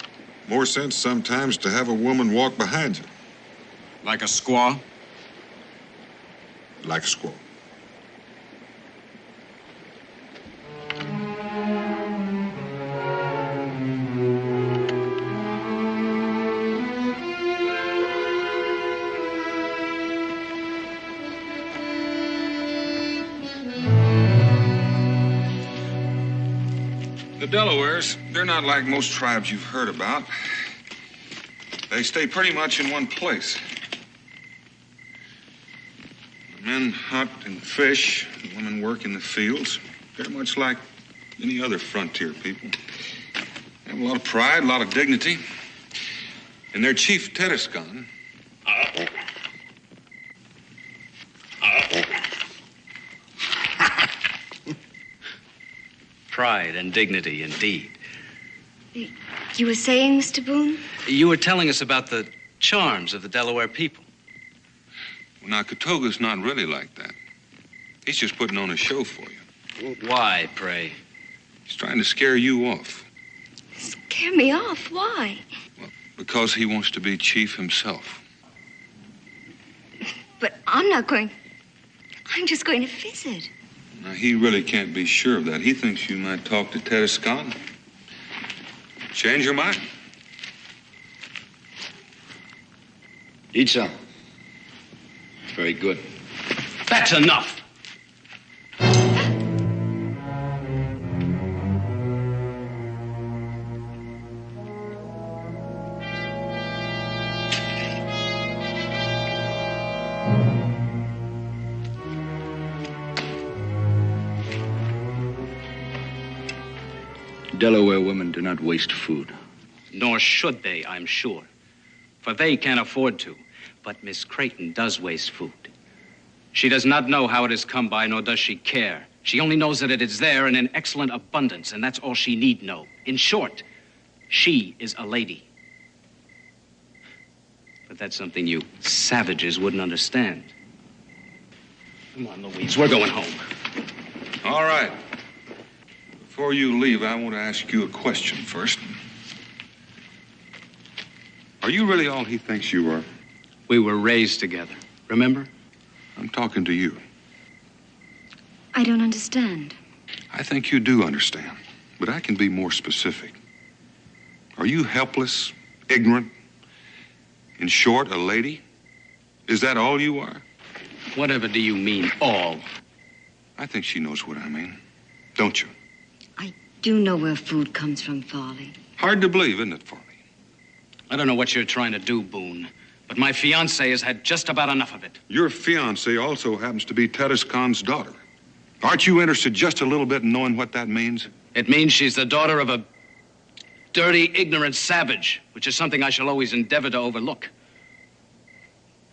S6: more sense sometimes to have a woman walk behind you.
S1: Like a squaw?
S6: Like a squaw. The Delawares, they're not like most tribes you've heard about. They stay pretty much in one place. The men hunt and fish, the women work in the fields. They're much like any other frontier people. They have a lot of pride, a lot of dignity. And their chief, Tedescon,
S11: Pride and dignity, indeed.
S8: You were saying, Mr. Boone?
S11: You were telling us about the charms of the Delaware people.
S6: well, now, Katoga's not really like that. He's just putting on a show for you.
S11: Why, pray?
S6: He's trying to scare you off.
S8: Scare me off? Why?
S6: Because he wants to be chief himself.
S8: But I'm not going. I'm just going to visit.
S6: Now, he really can't be sure of that. He thinks you might talk to Tedescon. Change your mind.
S23: Eat some. Very good.
S11: That's enough.
S23: Delaware women do not waste food.
S11: Nor should they, I'm sure. For they can't afford to. But Miss Creighton does waste food. She does not know how it has come by, nor does she care. She only knows that it is there and in excellent abundance, and that's all she need know. In short, she is a lady. But that's something you savages wouldn't understand. Come on, Louise, we're going home.
S6: All right. Before you leave, I want to ask you a question first. Are you really all he thinks you are?
S11: We were raised together, remember?
S6: I'm talking to you.
S8: I don't understand.
S6: I think you do understand, but I can be more specific. Are you helpless, ignorant, in short, a lady? Is that all you are?
S11: Whatever do you mean, all?
S6: I think she knows what I mean, don't you?
S8: I do know where food comes from, Farley.
S6: Hard to believe, isn't it, Farley?
S11: I don't know what you're trying to do, Boone, but my fiancée has had just about enough of it.
S6: Your fiancée also happens to be Tedescon's daughter. Aren't you interested just a little bit in knowing what that means?
S11: It means she's the daughter of a dirty, ignorant savage, which is something I shall always endeavor to overlook.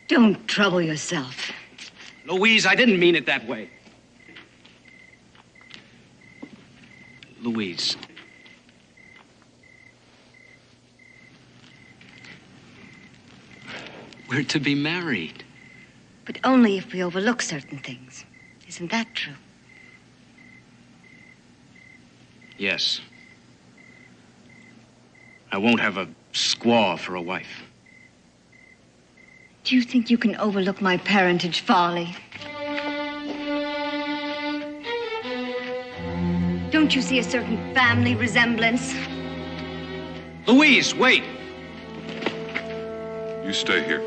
S8: Don't trouble yourself.
S11: Louise, I didn't mean it that way. Louise. We're to be married.
S8: But only if we overlook certain things. Isn't that true?
S11: Yes. I won't have a squaw for a wife.
S8: Do you think you can overlook my parentage, Farley? Don't you see a certain family resemblance?
S11: Louise, wait!
S6: You stay here.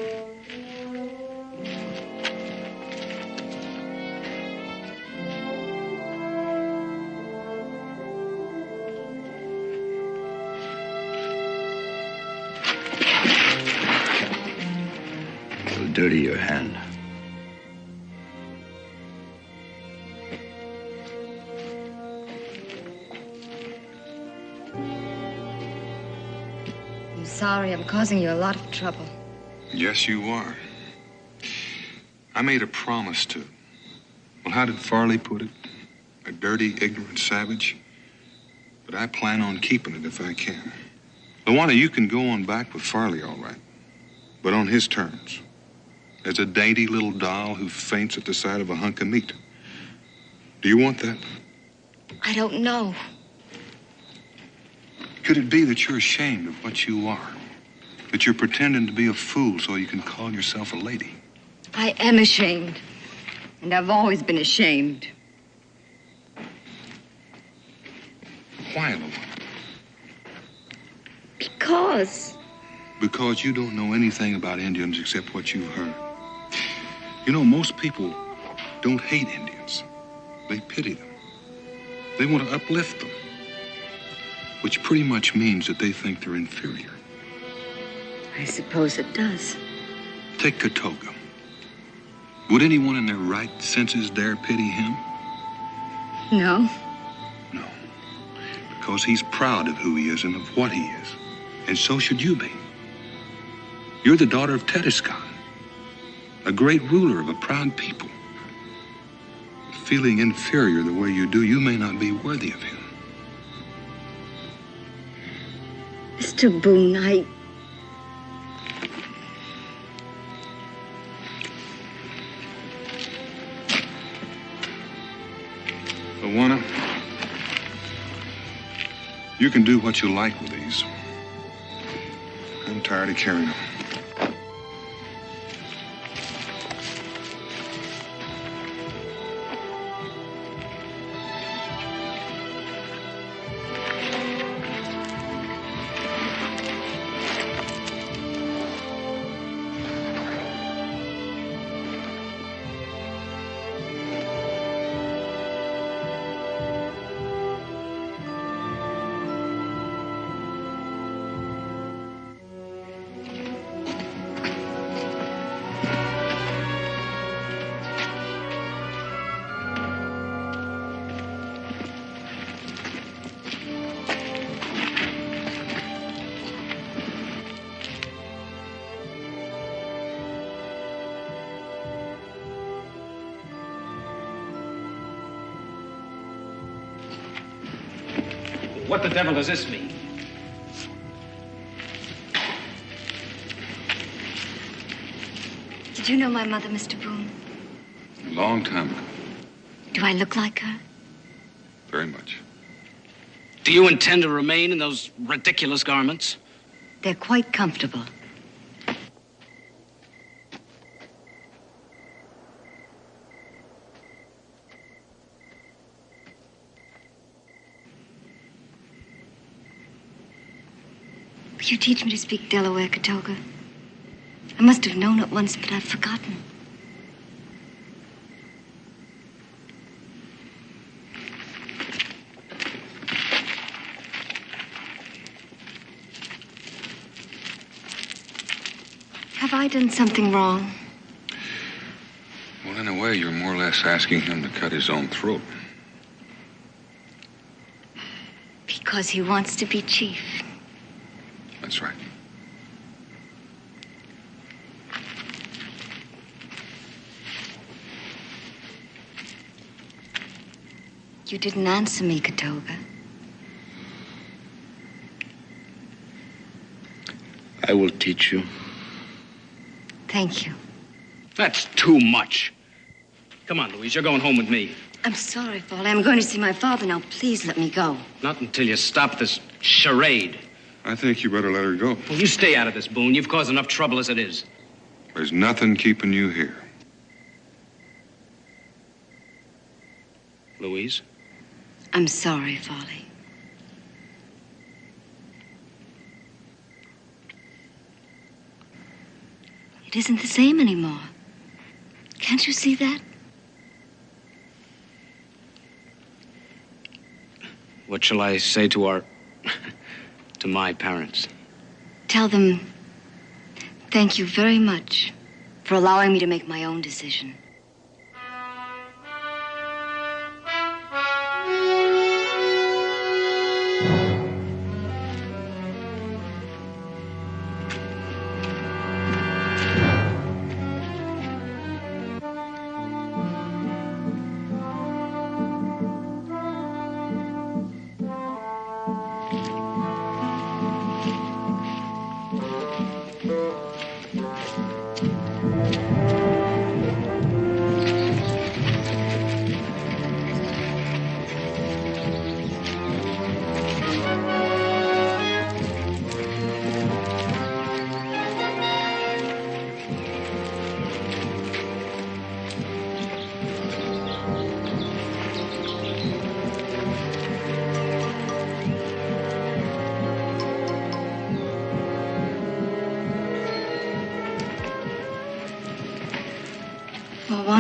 S23: You'll dirty your hand.
S8: I'm sorry I'm causing you a lot of trouble.
S6: Yes, you are. I made a promise to. Well, how did Farley put it? A dirty, ignorant savage? But I plan on keeping it if I can. Luana, you can go on back with Farley, all right. But on his terms.
S2: as a dainty little doll who faints at the sight of a hunk of meat. Do you want that?
S8: I don't know.
S2: Could it be that you're ashamed of what you are? That you're pretending to be a fool so you can call yourself a lady?
S8: I am ashamed. And I've always been ashamed.
S2: Why, Luana?
S8: Because.
S2: Because you don't know anything about Indians except what you've heard. You know, most people don't hate Indians. They pity them. They want to uplift them. Which pretty much means that they think they're inferior.
S8: I suppose it does.
S2: Take Katoga. Would anyone in their right senses dare pity him?
S8: No.
S2: No. Because he's proud of who he is and of what he is. And so should you be. You're the daughter of Tedescan, a great ruler of a proud people. Feeling inferior the way you do, you may not be worthy of him.
S8: Mr. Boone,
S2: Luana, you can do what you like with these. I'm tired of carrying them.
S11: What the devil does this mean?
S8: Did you know my mother, Mr. Boone?
S2: A long time ago.
S8: Do I look like her?
S2: Very much.
S11: Do you intend to remain in those ridiculous garments?
S8: They're quite comfortable. Will you teach me to speak Delaware, Katoga? I must have known it once, but I've forgotten. Have I done something wrong?
S2: Well, in a way, you're more or less asking him to cut his own throat.
S8: Because he wants to be chief.
S2: That's right.
S8: You didn't answer me, Katoga.
S19: I will teach you.
S8: Thank you.
S11: That's too much. Come on, Louise, you're going home with me.
S8: I'm sorry, Foley. I'm going to see my father now. Please let me go.
S11: Not until you stop this charade.
S2: I think you better let her go.
S11: Well, you stay out of this, Boone. You've caused enough trouble as it is.
S2: There's nothing keeping you here.
S11: Louise?
S8: I'm sorry, Foley. It isn't the same anymore. Can't you see that?
S11: What shall I say to to my parents?
S8: Tell them, thank you very much for allowing me to make my own decision.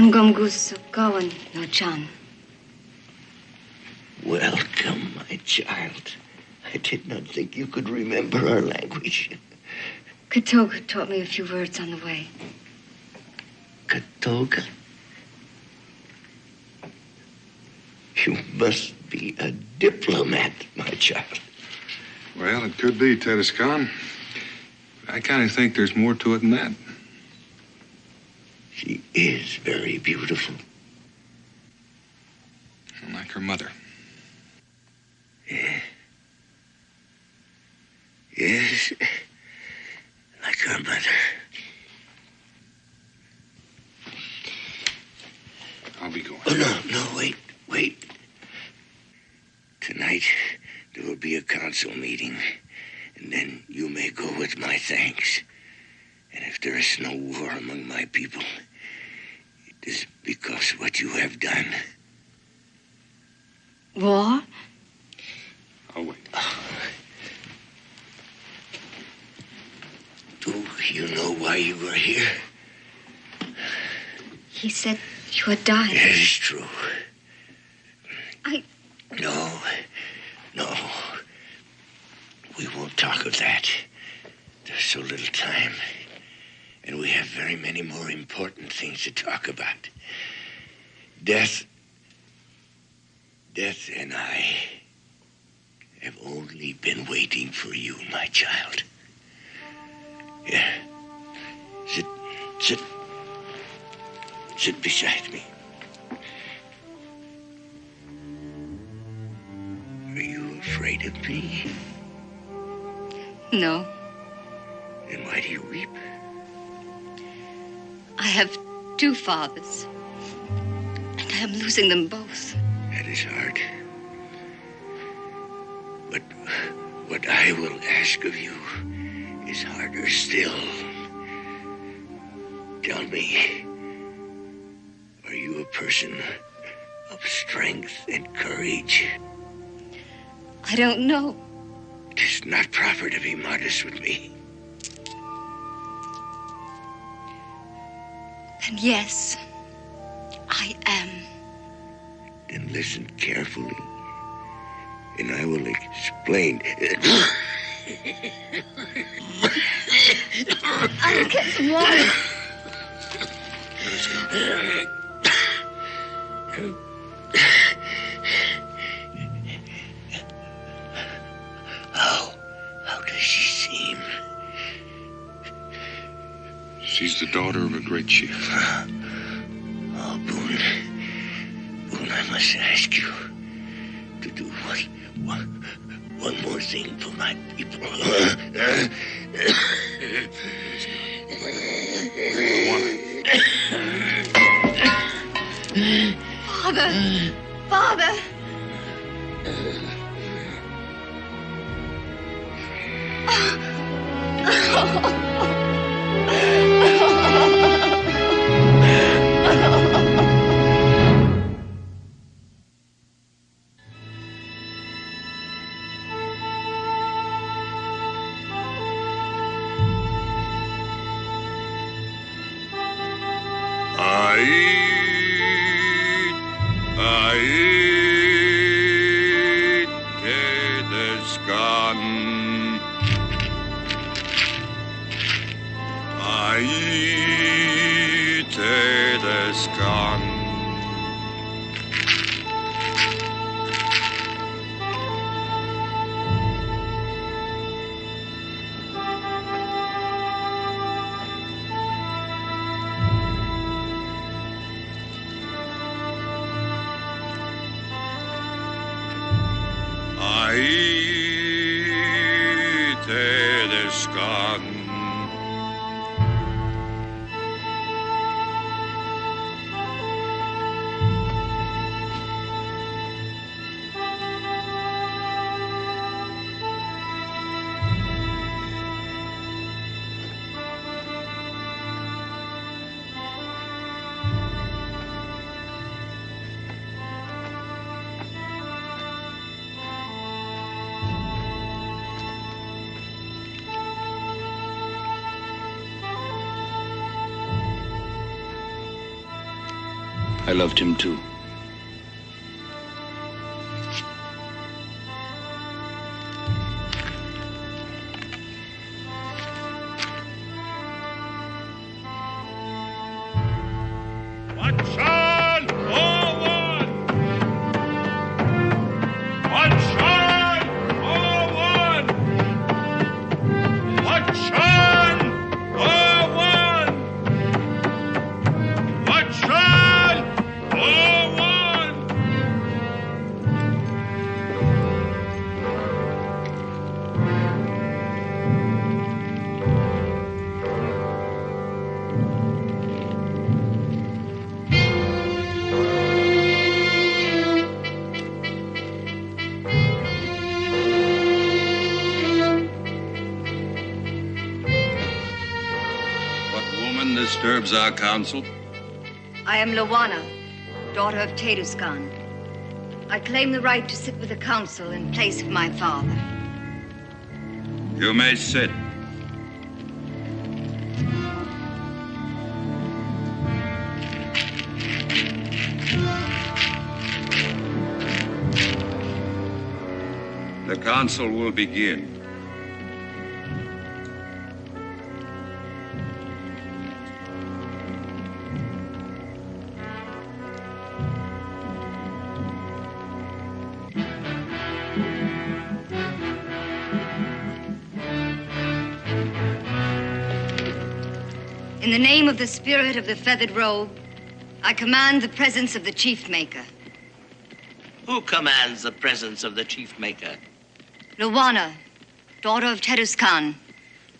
S8: Ongom gusto kawan no chan.
S23: Welcome, my child. I did not think you could remember our language.
S8: Katoga taught me a few words on the way.
S23: Katoga? You must be a diplomat, my child.
S2: Well, it could be, Tedescon. I kind of think there's more to it than that.
S23: She is very beautiful.
S2: Like her mother.
S23: Yeah. Yes, like her mother.
S2: I'll be going.
S23: Oh, no, wait. Tonight, there will be a council meeting, and then you may go with my thanks. And if there is no war among my people, it is because of what you have done.
S8: War?
S2: I'll wait.
S23: Do you know why you were here?
S8: He said you had died.
S23: It is true. No. We won't talk of that. There's so little time. And we have very many more important things to talk about. Death and I have only been waiting for you, my child. Yeah. Sit beside me. Are you afraid of me?
S8: No.
S23: Then why do you weep?
S8: I have two fathers, and I am losing them both.
S23: That is hard. But what I will ask of you is harder still. Tell me, are you a person of strength and courage?
S8: I don't know.
S23: It is not proper to be modest with me.
S8: And yes, I am.
S23: Then listen carefully, and I will explain.
S8: I'll get some water.
S23: How does she seem?
S2: She's the daughter of a great chief.
S23: Oh, Boone, I must ask you to do one more thing for my people.
S8: Father!
S19: I loved him too.
S13: Disturbs our council.
S8: I am Lawana, daughter of Teduscan. I claim the right to sit with the council in place of my father.
S13: You may sit. The council will begin.
S8: In the name of the spirit of the feathered robe, I command the presence of the chief maker.
S21: Who commands the presence of the chief maker?
S8: Lawana, daughter of Teduscan,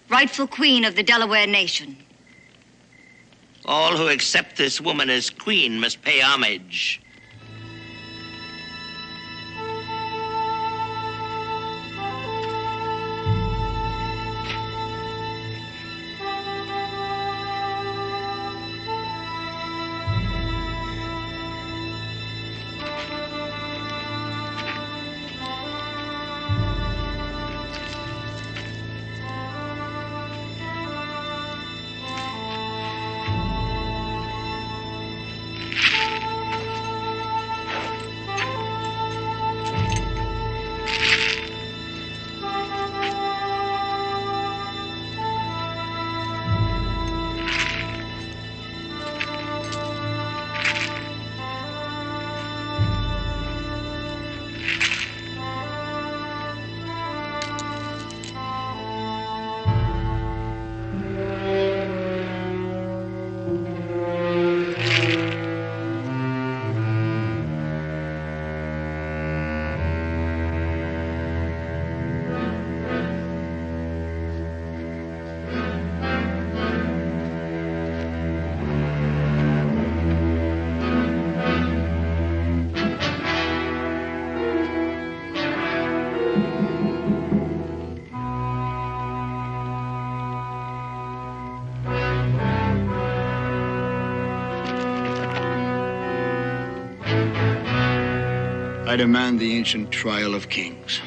S8: rightful queen of the Delaware nation.
S21: All who accept this woman as queen must pay homage.
S14: I demand the ancient trial of kings.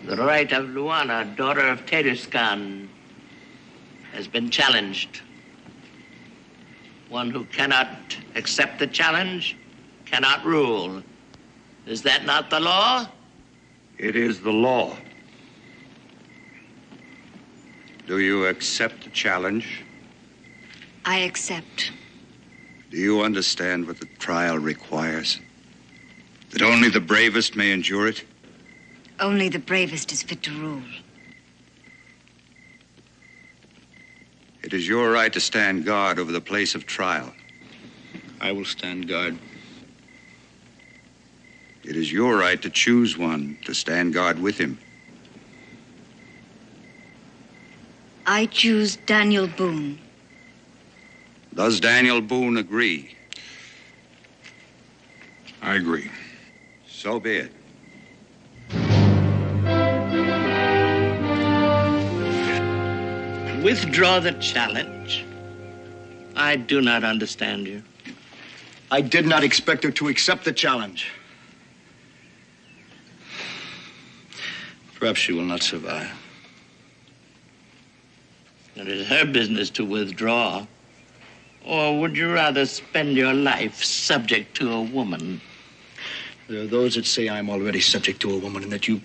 S21: The right of Luana, daughter of Teduscan, has been challenged. One who cannot accept the challenge cannot rule. Is that not the law?
S13: It is the law. Do you accept the challenge?
S8: I accept.
S13: Do you understand what the trial requires? That only the bravest may endure it?
S8: Only the bravest is fit to rule.
S13: It is your right to stand guard over the place of trial.
S14: I will stand guard.
S13: It is your right to choose one to stand guard with him.
S8: I choose Daniel Boone.
S13: Does Daniel Boone agree?
S2: I agree.
S13: So be it.
S21: Withdraw the challenge. I do not understand you.
S14: I did not expect her to accept the challenge. Perhaps she will not survive.
S21: It is her business to withdraw Or would you rather spend your life subject to a woman?
S14: There are those that say I'm already subject to a woman and that you...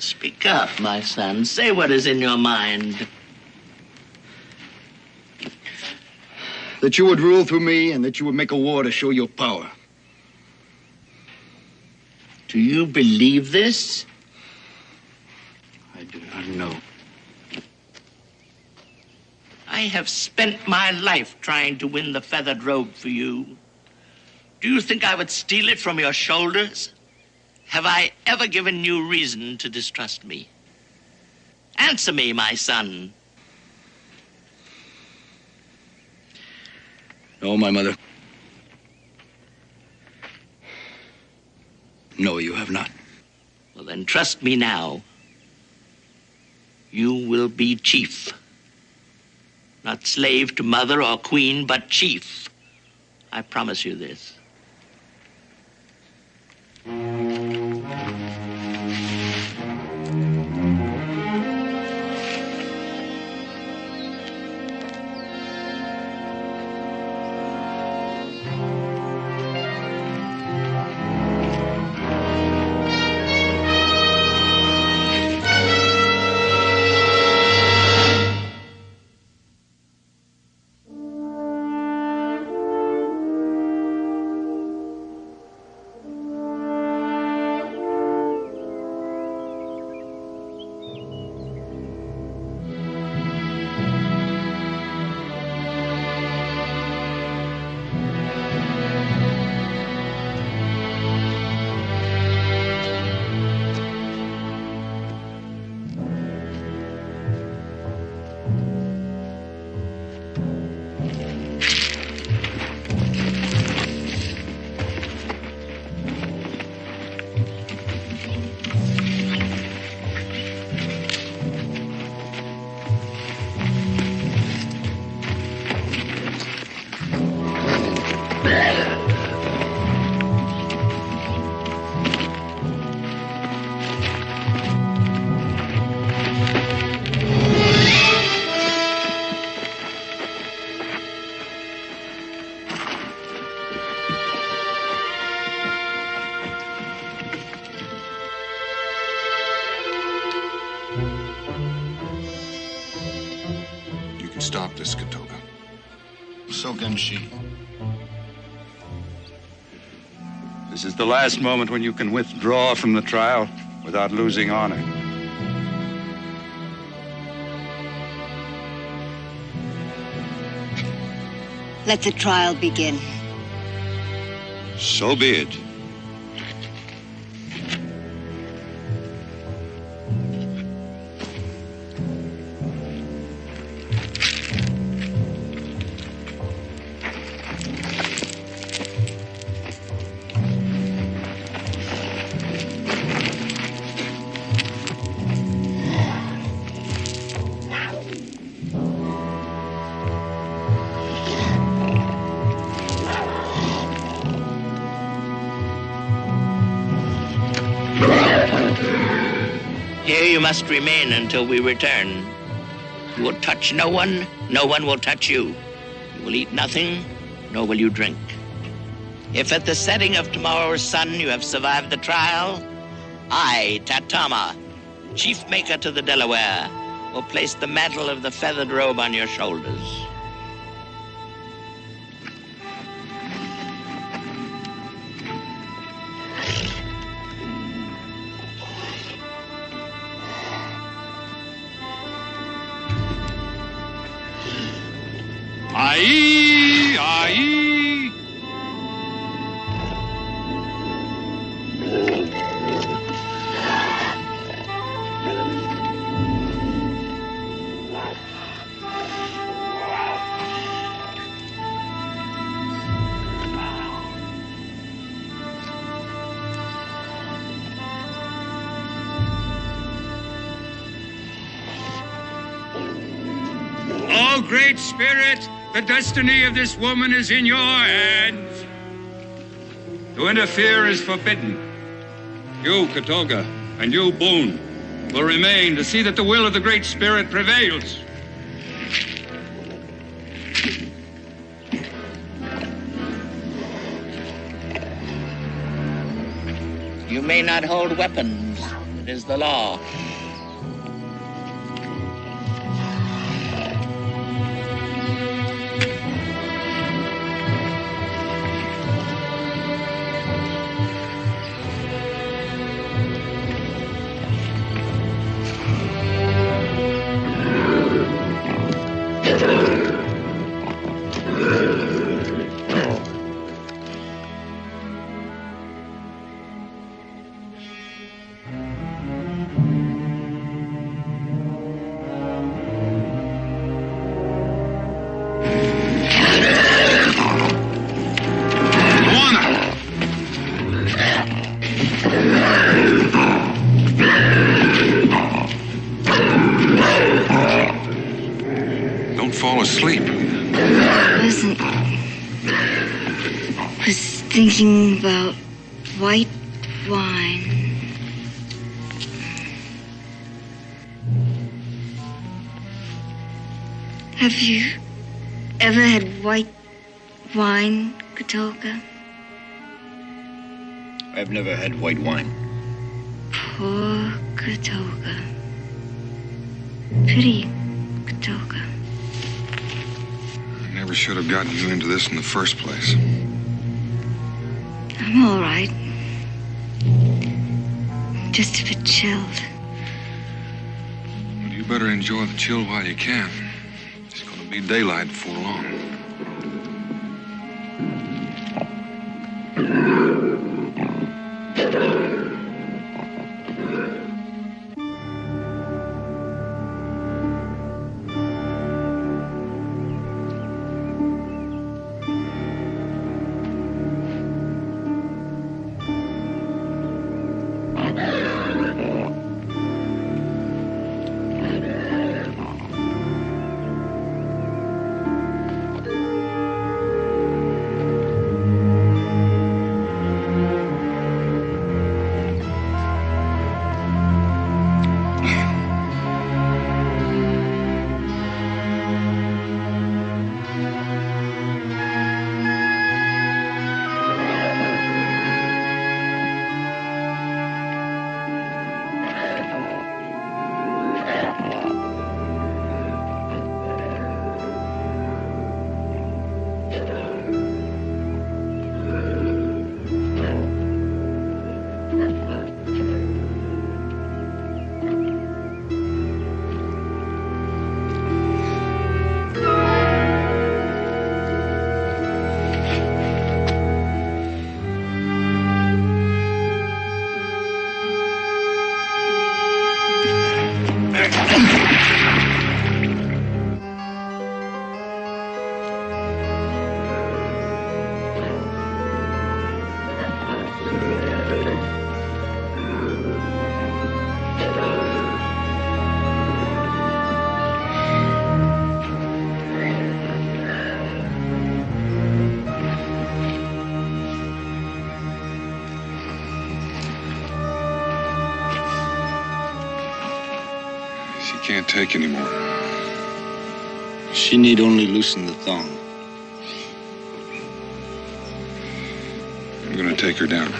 S21: Speak up, my son. Say what is in your mind.
S14: That you would rule through me and that you would make a war to show your power.
S21: Do you believe this?
S14: I do not know.
S21: I have spent my life trying to win the feathered robe for you. Do you think I would steal it from your shoulders? Have I ever given you reason to distrust me? Answer me, my son.
S14: No, my mother. No, you have not.
S21: Well, then trust me now. You will be chief. Not slave to mother or queen, but chief. I promise you this.
S18: Stop this, Katoga.
S14: So can she.
S22: This is the last moment when you can withdraw from the trial without losing honor.
S8: Let the trial begin.
S22: So be it.
S21: Here you must remain until we return. You will touch no one, no one will touch you. You will eat nothing, nor will you drink. If at the setting of tomorrow's sun you have survived the trial, I, Tatama, chief maker to the Delaware, will place the mantle of the feathered robe on your shoulders.
S2: Aye, aye.
S3: Oh, Great Spirit, the destiny of this woman is in your hands. To interfere is forbidden. You, Katoga, and you, Boone, will remain to see that the will of the Great Spirit prevails.
S21: You may not hold weapons. It is the law.
S8: Thinking about white wine. Have you ever had white wine, Katolka?
S14: I've never had white wine.
S8: Poor Katolka. Pity Katolka.
S2: I never should have gotten you into this in the first place.
S8: I'm all right. Just a bit chilled.
S2: Well, you better enjoy the chill while you can. It's going to be daylight before long. Can't take anymore.
S14: She need only loosen the thong.
S2: I'm gonna take her down.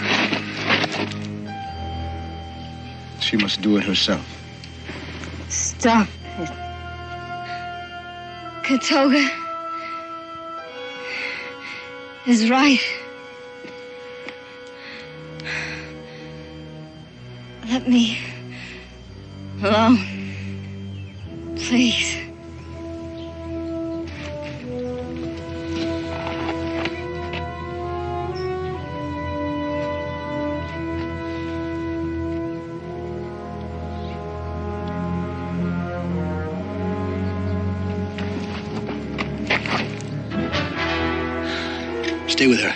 S14: She must do it herself.
S8: Stop it. Katolka is right. Let me alone. Please.
S14: Stay with her.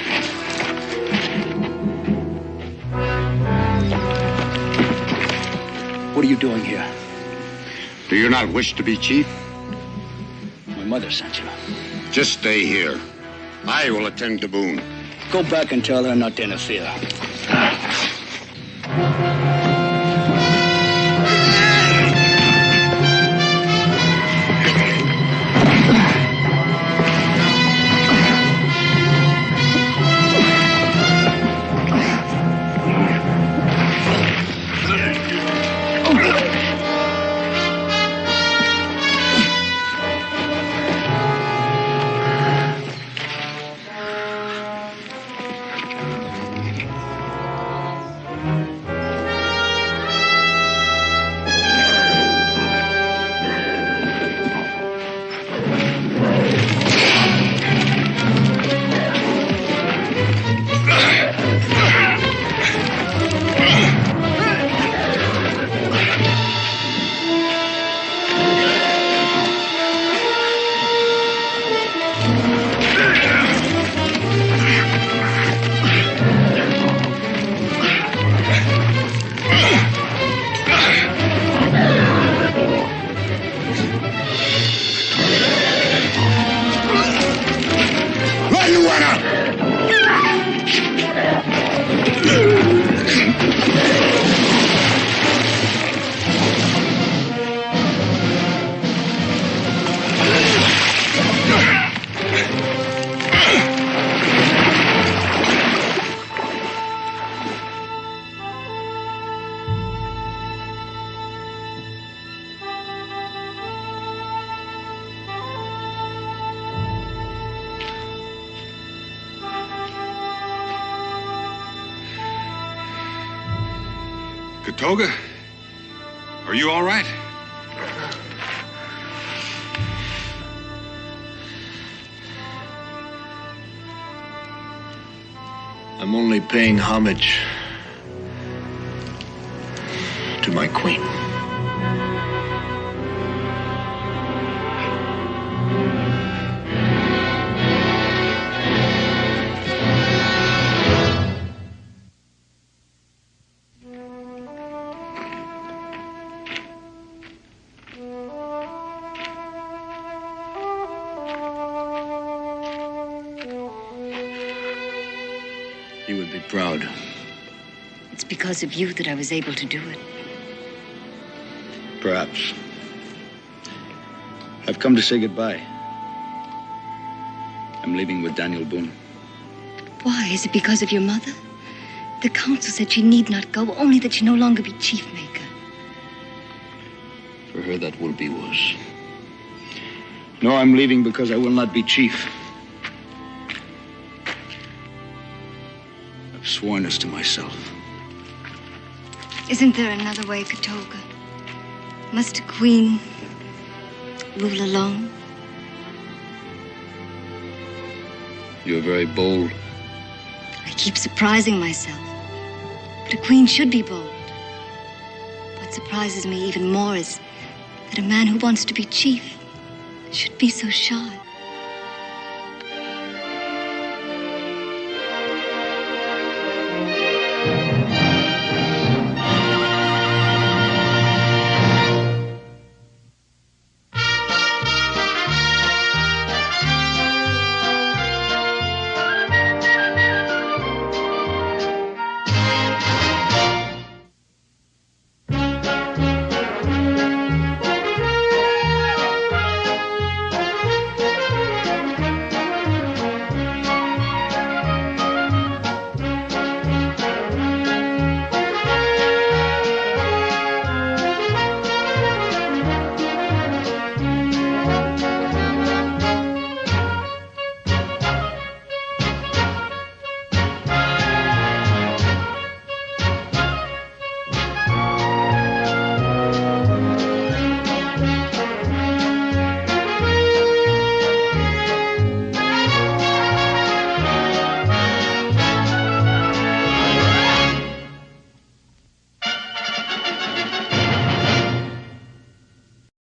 S14: What are you doing here?
S13: Do you not wish to be chief?
S14: My mother sent you.
S13: Just stay here. I will attend to Boone.
S14: Go back and tell her not to interfere.
S2: Katoga, are you all right?
S14: I'm only paying homage to my queen. You would be proud.
S8: It's because of you that I was able to do it.
S14: Perhaps. I've come to say goodbye. I'm leaving with Daniel Boone.
S8: Why? Is it because of your mother? The council said she need not go, only that she no longer be chief maker.
S14: For her, that will be worse. No, I'm leaving because I will not be chief. I've sworn this to myself.
S8: Isn't there another way, Katoga? Must a queen rule alone?
S14: You're very bold.
S8: I keep surprising myself. But a queen should be bold. What surprises me even more is that a man who wants to be chief should be so shy.